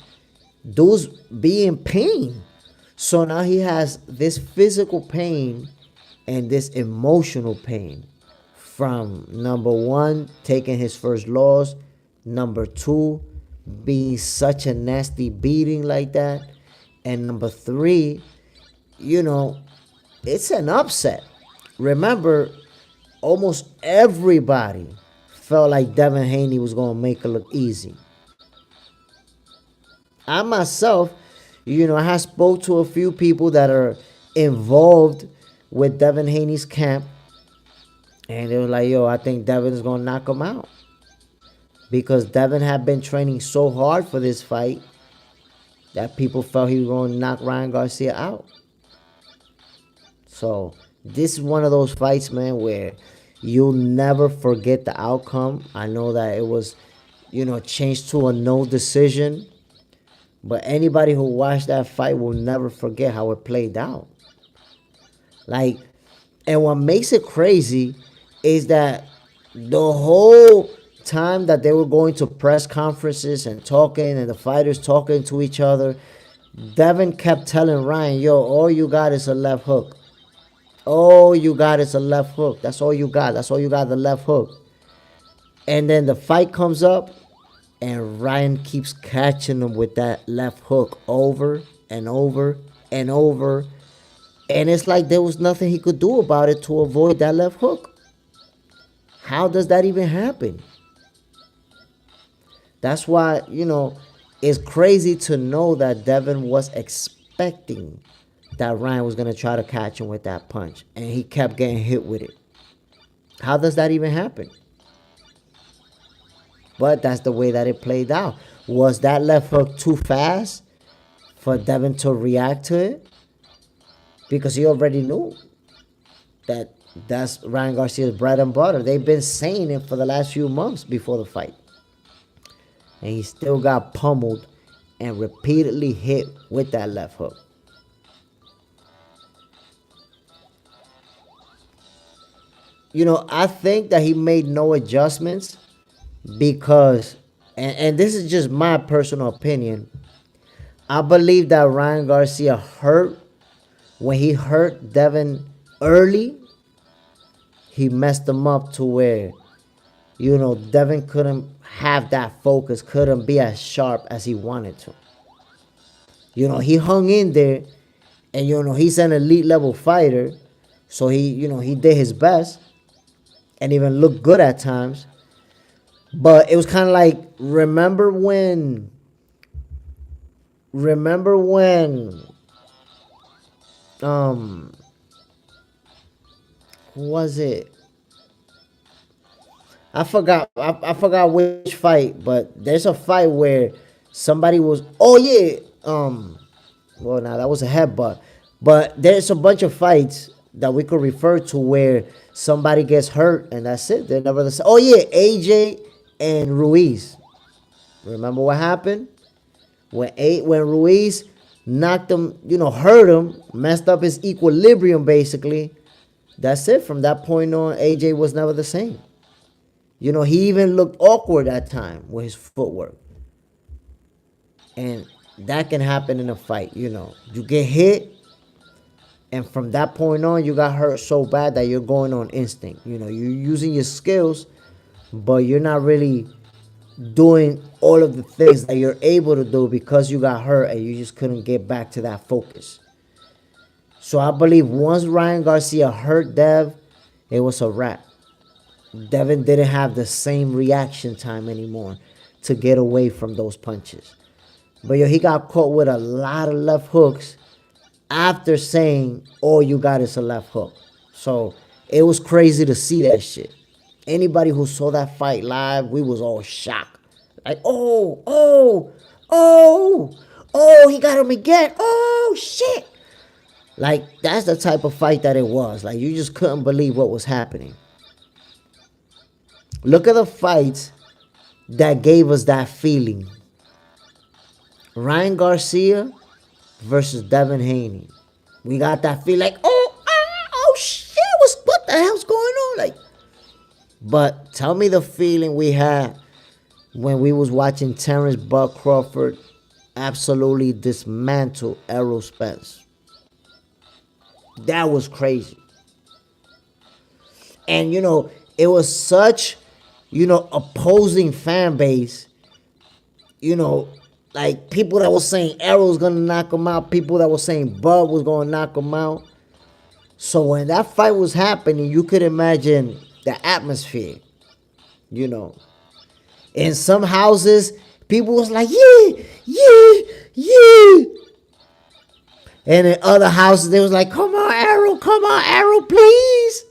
Those be in pain. So now he has this physical pain and this emotional pain from, number one, taking his first loss, number two, being such a nasty beating like that, and number three, it's an upset. Remember, almost everybody felt like Devin Haney was going to make it look easy. I myself, I have spoke to a few people that are involved with Devin Haney's camp, and they were like, I think Devin is going to knock him out. Because Devin had been training so hard for this fight that people felt he was going to knock Ryan Garcia out. So this is one of those fights, man, where you'll never forget the outcome. I know that it was, changed to a no decision. But anybody who watched that fight will never forget how it played out. And what makes it crazy is that the whole time that they were going to press conferences and talking, and the fighters talking to each other, Devin kept telling Ryan, all you got is a left hook. All you got is a left hook. That's all you got. That's all you got, the left hook. And then the fight comes up, and Ryan keeps catching him with that left hook over and over and over. And it's like there was nothing he could do about it to avoid that left hook. How does that even happen? That's why, it's crazy to know that Devin was expecting that Ryan was going to try to catch him with that punch. And he kept getting hit with it. How does that even happen? But that's the way that it played out. Was that left hook too fast for Devin to react to it? Because he already knew that that's Ryan Garcia's bread and butter. They've been saying it for the last few months before the fight. And he still got pummeled and repeatedly hit with that left hook. I think that he made no adjustments because, and this is just my personal opinion, I believe that Ryan Garcia hurt. When he hurt Devin early, he messed him up to where, Devin couldn't have that focus, couldn't be as sharp as he wanted to. He hung in there, and, he's an elite level fighter. So he did his best and even looked good at times. But it was kind of like, remember when who was it? I forgot which fight, but there's a fight where somebody was, well, now that was a headbutt. But there's a bunch of fights that we could refer to where somebody gets hurt and that's it. They're never the same. AJ and Ruiz. Remember what happened? When Ruiz knocked him, hurt him, messed up his equilibrium basically, that's it. From that point on, AJ was never the same. He even looked awkward at time with his footwork. And that can happen in a fight, You get hit, and from that point on, you got hurt so bad that you're going on instinct. You're using your skills, but you're not really doing all of the things that you're able to do because you got hurt and you just couldn't get back to that focus. So I believe once Ryan Garcia hurt Dev, it was a wrap. Devin didn't have the same reaction time anymore to get away from those punches. But he got caught with a lot of left hooks after saying all you got is a left hook. So it was crazy to see that shit. Anybody who saw that fight live, we was all shocked. Like, oh, he got him again. Oh, shit. Like, that's the type of fight that it was. Like, you just couldn't believe what was happening. Look at the fights that gave us that feeling. Ryan Garcia versus Devin Haney. We got that feeling like, oh shit, what the hell's going on? Like, but tell me the feeling we had when we was watching Terrence Buck Crawford absolutely dismantle Errol Spence. That was crazy. And, it was such, opposing fan base, like people that was saying Errol's going to knock him out, people that was saying Bud was going to knock him out. So when that fight was happening, you could imagine the atmosphere, In some houses, people was like, yeah. And in other houses, they was like, come on, Errol, please.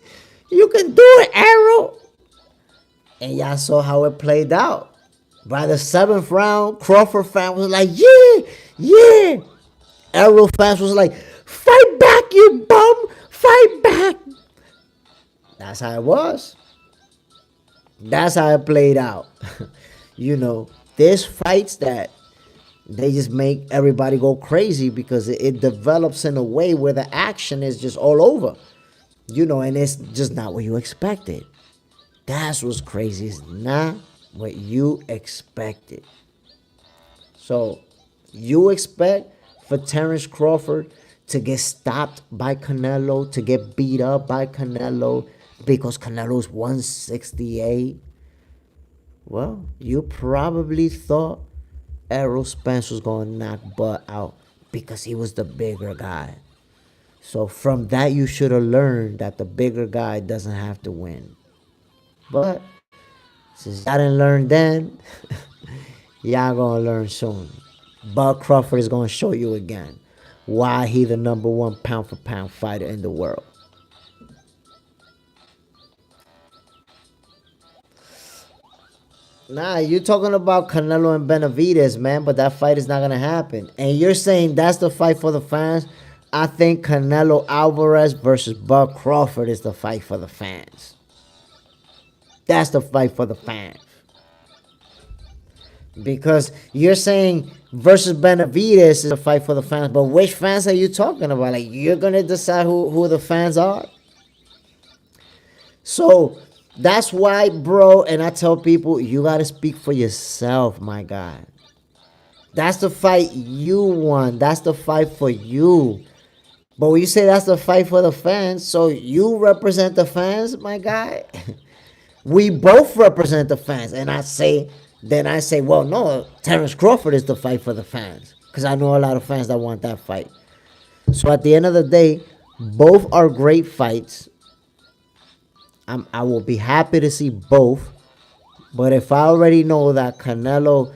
You can do it, Errol. And y'all saw how it played out. By the 7th round, Crawford fan was like, yeah. Errol fans was like, fight back, you bum. Fight back. That's how it was. That's how it played out. There's fights that they just make everybody go crazy because it develops in a way where the action is just all over. And it's just not what you expected. That's what's crazy. It's not what you expected. So you expect for Terrence Crawford to get stopped by Canelo, to get beat up by Canelo because Canelo's 168. Well, you probably thought Errol Spence was going to knock Bud out because he was the bigger guy. So from that, you should have learned that the bigger guy doesn't have to win. But since y'all didn't learn then, y'all going to learn soon. Bud Crawford is going to show you again why he the number 1 pound-for-pound fighter in the world. Nah, you're talking about Canelo and Benavidez, man, but that fight is not going to happen. And you're saying that's the fight for the fans? I think Canelo Álvarez versus Bud Crawford is the fight for the fans. That's the fight for the fans. Because you're saying versus Benavidez is a fight for the fans, but which fans are you talking about? Like, you're going to decide who the fans are? So that's why, bro, and I tell people, you got to speak for yourself, my guy. That's the fight you won. That's the fight for you. But when you say that's the fight for the fans, so you represent the fans, my guy? We both represent the fans. And I say, well, no, Terrence Crawford is the fight for the fans. Because I know a lot of fans that want that fight. So at the end of the day, both are great fights. I will be happy to see both. But if I already know that Canelo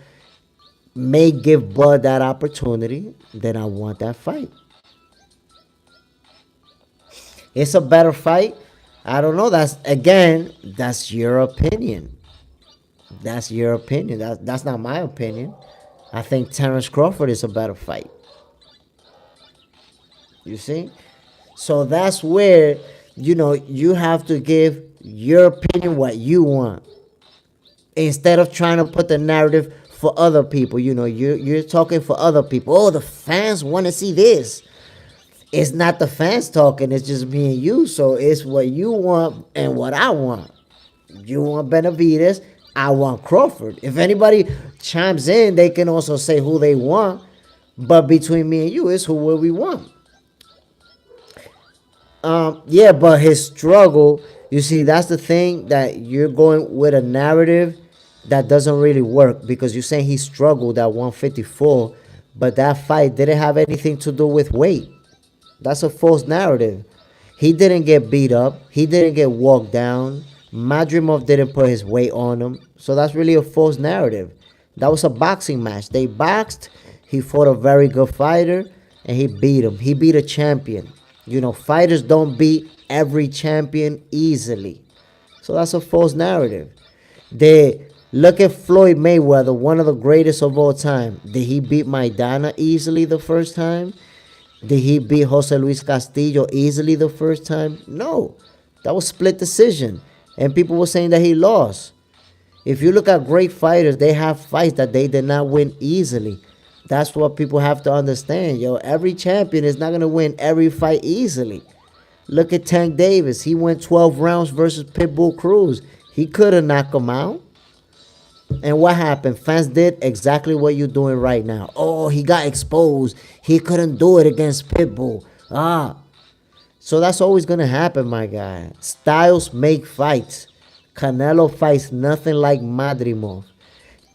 may give Bud that opportunity, then I want that fight. It's a better fight. I don't know. That's your opinion. That's your opinion. That's not my opinion. I think Terrence Crawford is a better fight. You see? So that's where, you have to give your opinion what you want. Instead of trying to put the narrative for other people. You're talking for other people. Oh, the fans want to see this. It's not the fans talking. It's just me and you. So it's what you want and what I want. You want Benavidez. I want Crawford. If anybody chimes in, they can also say who they want. But between me and you, it's who we want. Yeah, but his struggle, you see, that's the thing, that you're going with a narrative that doesn't really work, because you're saying he struggled at 154, but that fight didn't have anything to do with weight. That's a false narrative. He didn't get beat up. He didn't get walked down. Madrimov didn't put his weight on him. So that's really a false narrative. That was a boxing match. They boxed. He fought a very good fighter, and he beat him. He beat a champion. Fighters don't beat every champion easily. So that's a false narrative. They look at Floyd Mayweather, one of the greatest of all time. Did he beat Maidana easily the first time? Did he beat Jose Luis Castillo easily the first time? No. That was split decision. And people were saying that he lost. If you look at great fighters, they have fights that they did not win easily. That's what people have to understand. Every champion is not going to win every fight easily. Look at Tank Davis. He went 12 rounds versus Pitbull Cruz. He could have knocked him out. And what happened? Fans did exactly what you're doing right now. Oh, he got exposed. He couldn't do it against Pitbull. So that's always going to happen, my guy. Styles make fights. Canelo fights nothing like Madrimov.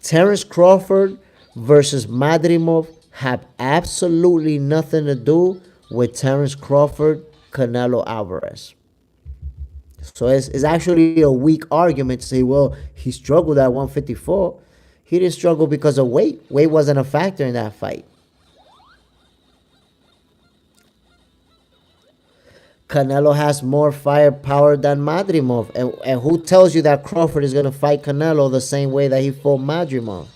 Terence Crawford versus Madrimov have absolutely nothing to do with Terence Crawford, Canelo Alvarez. So it's actually a weak argument to say, well, he struggled at 154. He didn't struggle because of weight. Weight wasn't a factor in that fight. Canelo has more firepower than Madrimov. And who tells you that Crawford is going to fight Canelo the same way that he fought Madrimov?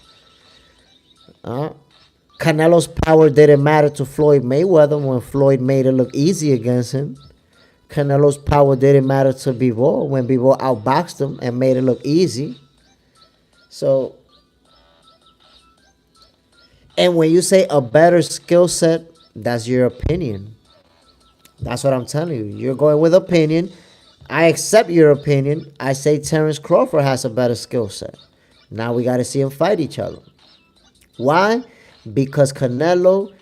Canelo's power didn't matter to Floyd Mayweather when Floyd made it look easy against him. Canelo's power didn't matter to Bivol when Bivol outboxed him and made it look easy. So, and when you say a better skill set, that's your opinion. That's what I'm telling you. You're going with opinion. I accept your opinion. I say Terence Crawford has a better skill set. Now we got to see them fight each other. Why? Because Canelo's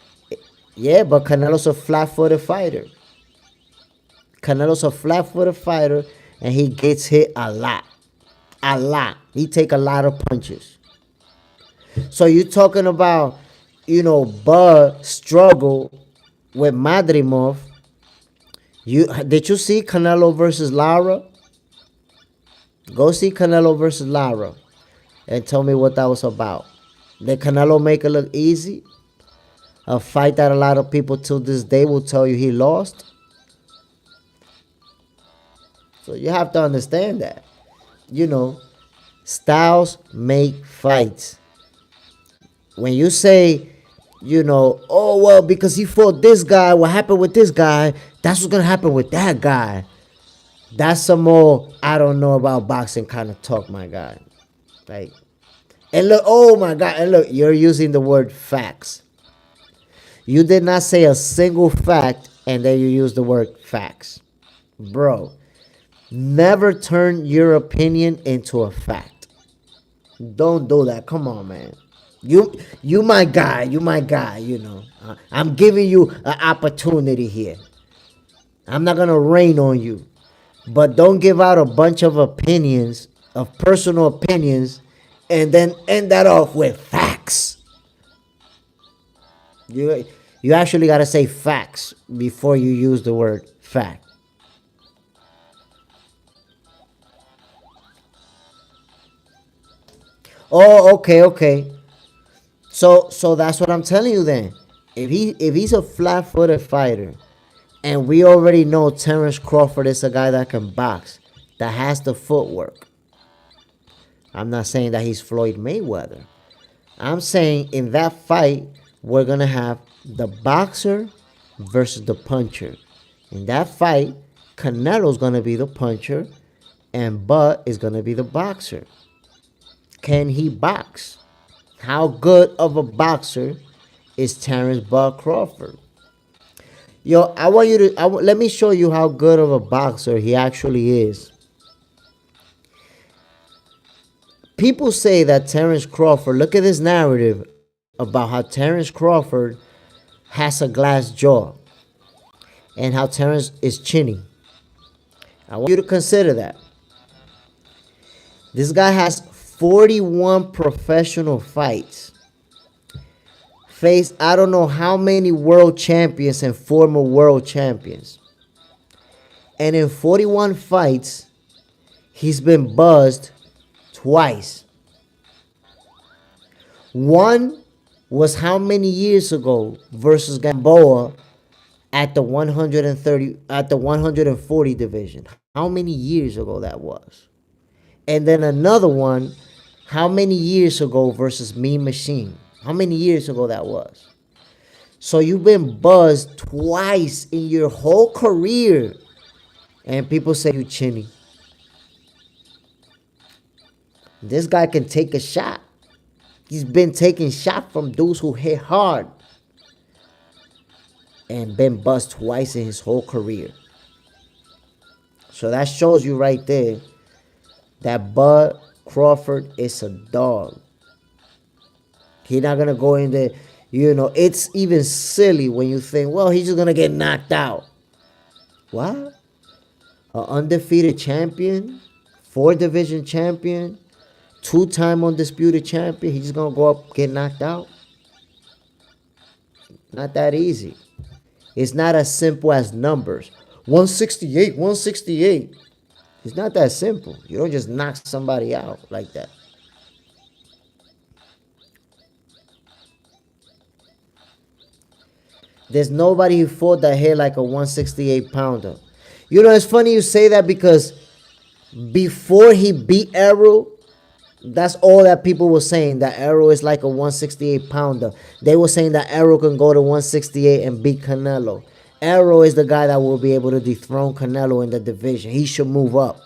a flat-footed fighter. Canelo's a flat-footed fighter, and he gets hit a lot. A lot. He take a lot of punches. So you're talking about, Bud struggle with Madrimov. Did you see Canelo versus Lara? Go see Canelo versus Lara and tell me what that was about. Did Canelo make it look easy? A fight that a lot of people till this day will tell you he lost. So you have to understand that. Styles make fights. When you say, oh, well, because he fought this guy, what happened with this guy, that's what's going to happen with that guy. That's some more, I don't know about boxing kind of talk, my guy. Like, and look, oh my God, and look, you're using the word facts. You did not say a single fact, and then you use the word facts. Bro, never turn your opinion into a fact. Don't do that. Come on, man. You my guy. I'm giving you an opportunity here. I'm not going to rain on you. But don't give out a bunch of opinions, of personal opinions, and then end that off with facts. You actually got to say facts before you use the word fact. Oh, okay. So that's what I'm telling you then. If he's a flat-footed fighter, and we already know Terence Crawford is a guy that can box, that has the footwork. I'm not saying that he's Floyd Mayweather. I'm saying in that fight, we're going to have the boxer versus the puncher. In that fight, Canelo's going to be the puncher, and Bud is going to be the boxer. Can he box? How good of a boxer is Terrence Bud Crawford? Yo, I want you to let me show you how good of a boxer he actually is. People say that Terrence Crawford, look at this narrative about how Terrence Crawford has a glass jaw and how Terrence is chinny. I want you to consider that. This guy has 41 professional fights. Faced I don't know how many world champions and former world champions. And in 41 fights, he's been buzzed twice. One was how many years ago versus Gamboa at the 140 division. How many years ago that was? And then another one, how many years ago versus Mean Machine? How many years ago that was? So you've been buzzed twice in your whole career. And people say you chinny. This guy can take a shot. He's been taking shots from dudes who hit hard. And been buzzed twice in his whole career. So that shows you right there that Bud Crawford is a dog. He's not going to go in there. It's even silly when you think, well, he's just going to get knocked out. What? An undefeated champion, 4-division champion, 2-time undisputed champion, he's just going to go up and get knocked out? Not that easy. It's not as simple as numbers. 168, 168. It's not that simple. You don't just knock somebody out like that. There's nobody who fought that hit like a 168 pounder. It's funny you say that because before he beat Errol, that's all that people were saying, that Errol is like a 168 pounder. They were saying that Errol can go to 168 and beat Canelo. Errol is the guy that will be able to dethrone Canelo in the division. He should move up.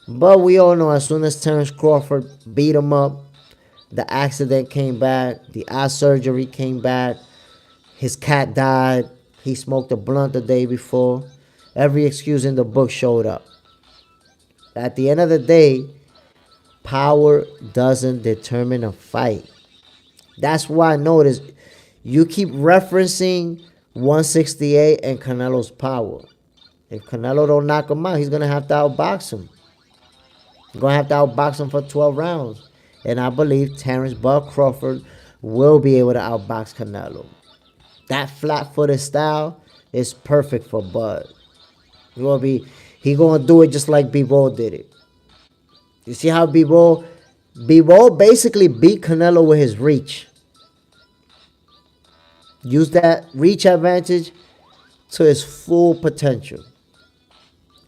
But we all know as soon as Terrence Crawford beat him up, the accident came back, the eye surgery came back, his cat died, he smoked a blunt the day before. Every excuse in the book showed up. At the end of the day, power doesn't determine a fight. That's why I noticed you keep referencing 168 and Canelo's power. If Canelo don't knock him out, he's going to have to outbox him. He's going to have to outbox him for 12 rounds. And I believe Terrence Bud Crawford will be able to outbox Canelo. That flat-footed style is perfect for Bud. He going to do it just like Bivol did it. You see how Bivol basically beat Canelo with his reach. Use that reach advantage to his full potential.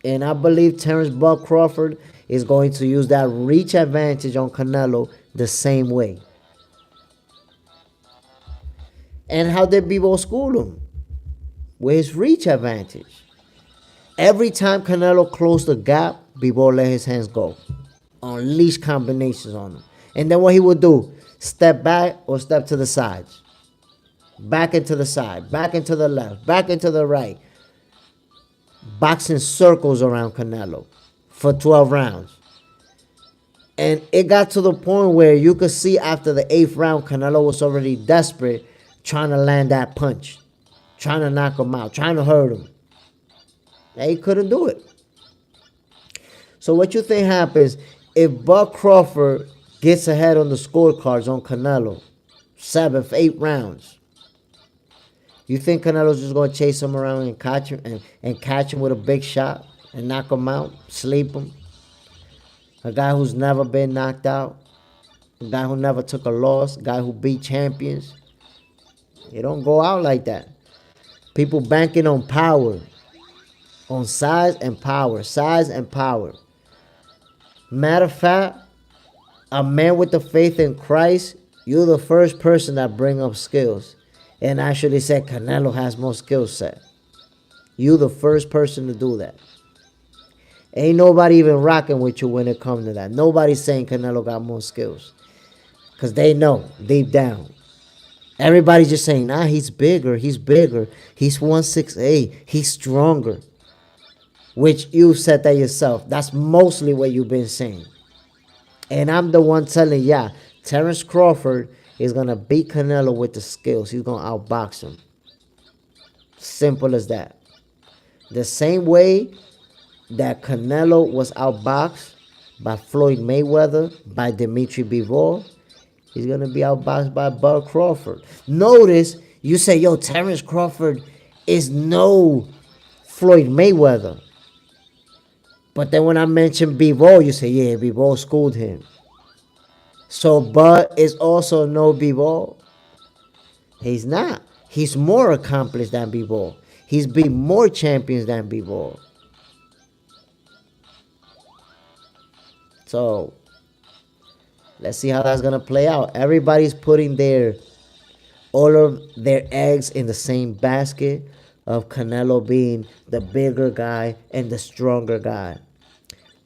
And I believe Terrence Bud Crawford is going to use that reach advantage on Canelo the same way. And how did Bivol school him? With his reach advantage. Every time Canelo closed the gap, Bivol let his hands go. Unleash combinations on him. And then what he would do, step back or step to the sides. Back into the side, back into the left, back into the right. Boxing circles around Canelo for 12 rounds. And it got to the point where you could see after the 8th round, Canelo was already desperate, trying to land that punch, trying to knock him out, trying to hurt him. And he couldn't do it. So what you think happens if Bud Crawford gets ahead on the scorecards on Canelo, 7th, 8 rounds? You think Canelo's just going to chase him around and catch him with a big shot and knock him out, sleep him? A guy who's never been knocked out, a guy who never took a loss, a guy who beat champions. It don't go out like that. People banking on power, on size and power, size and power. Matter of fact, a man with the faith in Christ, you're the first person that bring up skills. And actually said Canelo has more skill set. You the first person to do that. Ain't nobody even rocking with you when it comes to that. Nobody's saying Canelo got more skills. Because they know deep down. Everybody's just saying, nah, he's bigger. He's bigger. He's 168. He's stronger. Which you said that yourself. That's mostly what you've been saying. And I'm the one telling, yeah, Terrence Crawford is going to beat Canelo with the skills. He's going to outbox him. Simple as that. The same way that Canelo was outboxed by Floyd Mayweather, by Dimitri Bivol, he's going to be outboxed by Bud Crawford. Notice, you say, yo, Terrence Crawford is no Floyd Mayweather. But then when I mention Bivol, you say, yeah, Bivol schooled him. So Bud is also no Bivol. He's not. He's more accomplished than Bivol. He's beat more champions than Bivol. So let's see how that's gonna play out. Everybody's putting all of their eggs in the same basket of Canelo being the bigger guy and the stronger guy.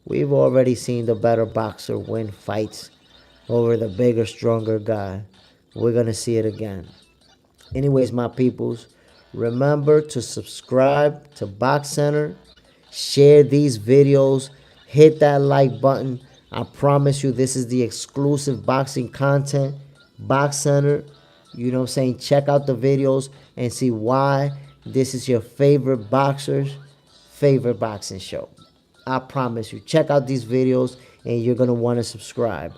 We've already seen the better boxer win fights over the bigger, stronger guy. We're gonna see it again. Anyways, my peoples, remember to subscribe to Box Center, share these videos, hit that like button. I promise you, this is the exclusive boxing content. Box Center, you know what I'm saying? Check out the videos and see why this is your favorite boxer's favorite boxing show. I promise you. Check out these videos and you're going to want to subscribe.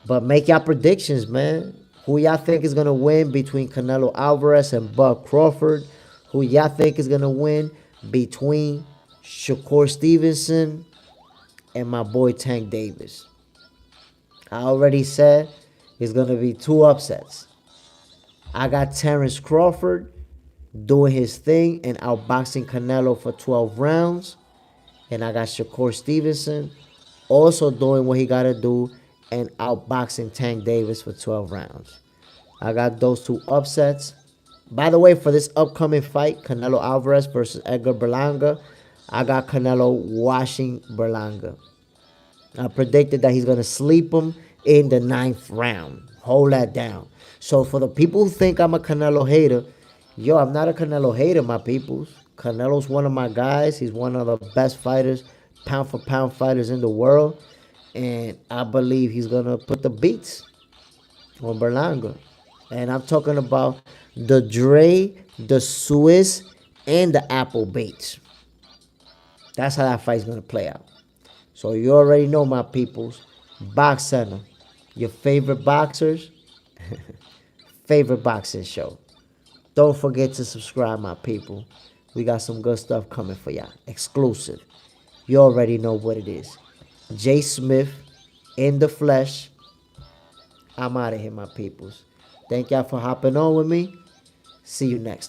But make your predictions, man. Who y'all think is going to win between Canelo Alvarez and Bud Crawford? Who y'all think is going to win between Shakur Stevenson and my boy Tank Davis? I already said it's going to be 2 upsets. I got Terrence Crawford doing his thing and outboxing Canelo for 12 rounds. And I got Shakur Stevenson also doing what he got to do and outboxing Tank Davis for 12 rounds. I got those 2 upsets. By the way, for this upcoming fight, Canelo Alvarez versus Edgar Berlanga, I got Canelo washing Berlanga. I predicted that he's going to sleep him in the 9th round. Hold that down. So for the people who think I'm a Canelo hater, yo, I'm not a Canelo hater, my peoples. Canelo's one of my guys. He's one of the best fighters, pound for pound fighters in the world. And I believe he's going to put the beats on Berlanga. And I'm talking about the Dre, the Swiss, and the Apple Bates. That's how that fight's going to play out. So you already know, my peoples. Box Center, your favorite boxers, favorite boxing show. Don't forget to subscribe, my people. We got some good stuff coming for y'all. Exclusive. You already know what it is. JSmiff in the flesh. I'm out of here, my peoples. Thank y'all for hopping on with me. See you next.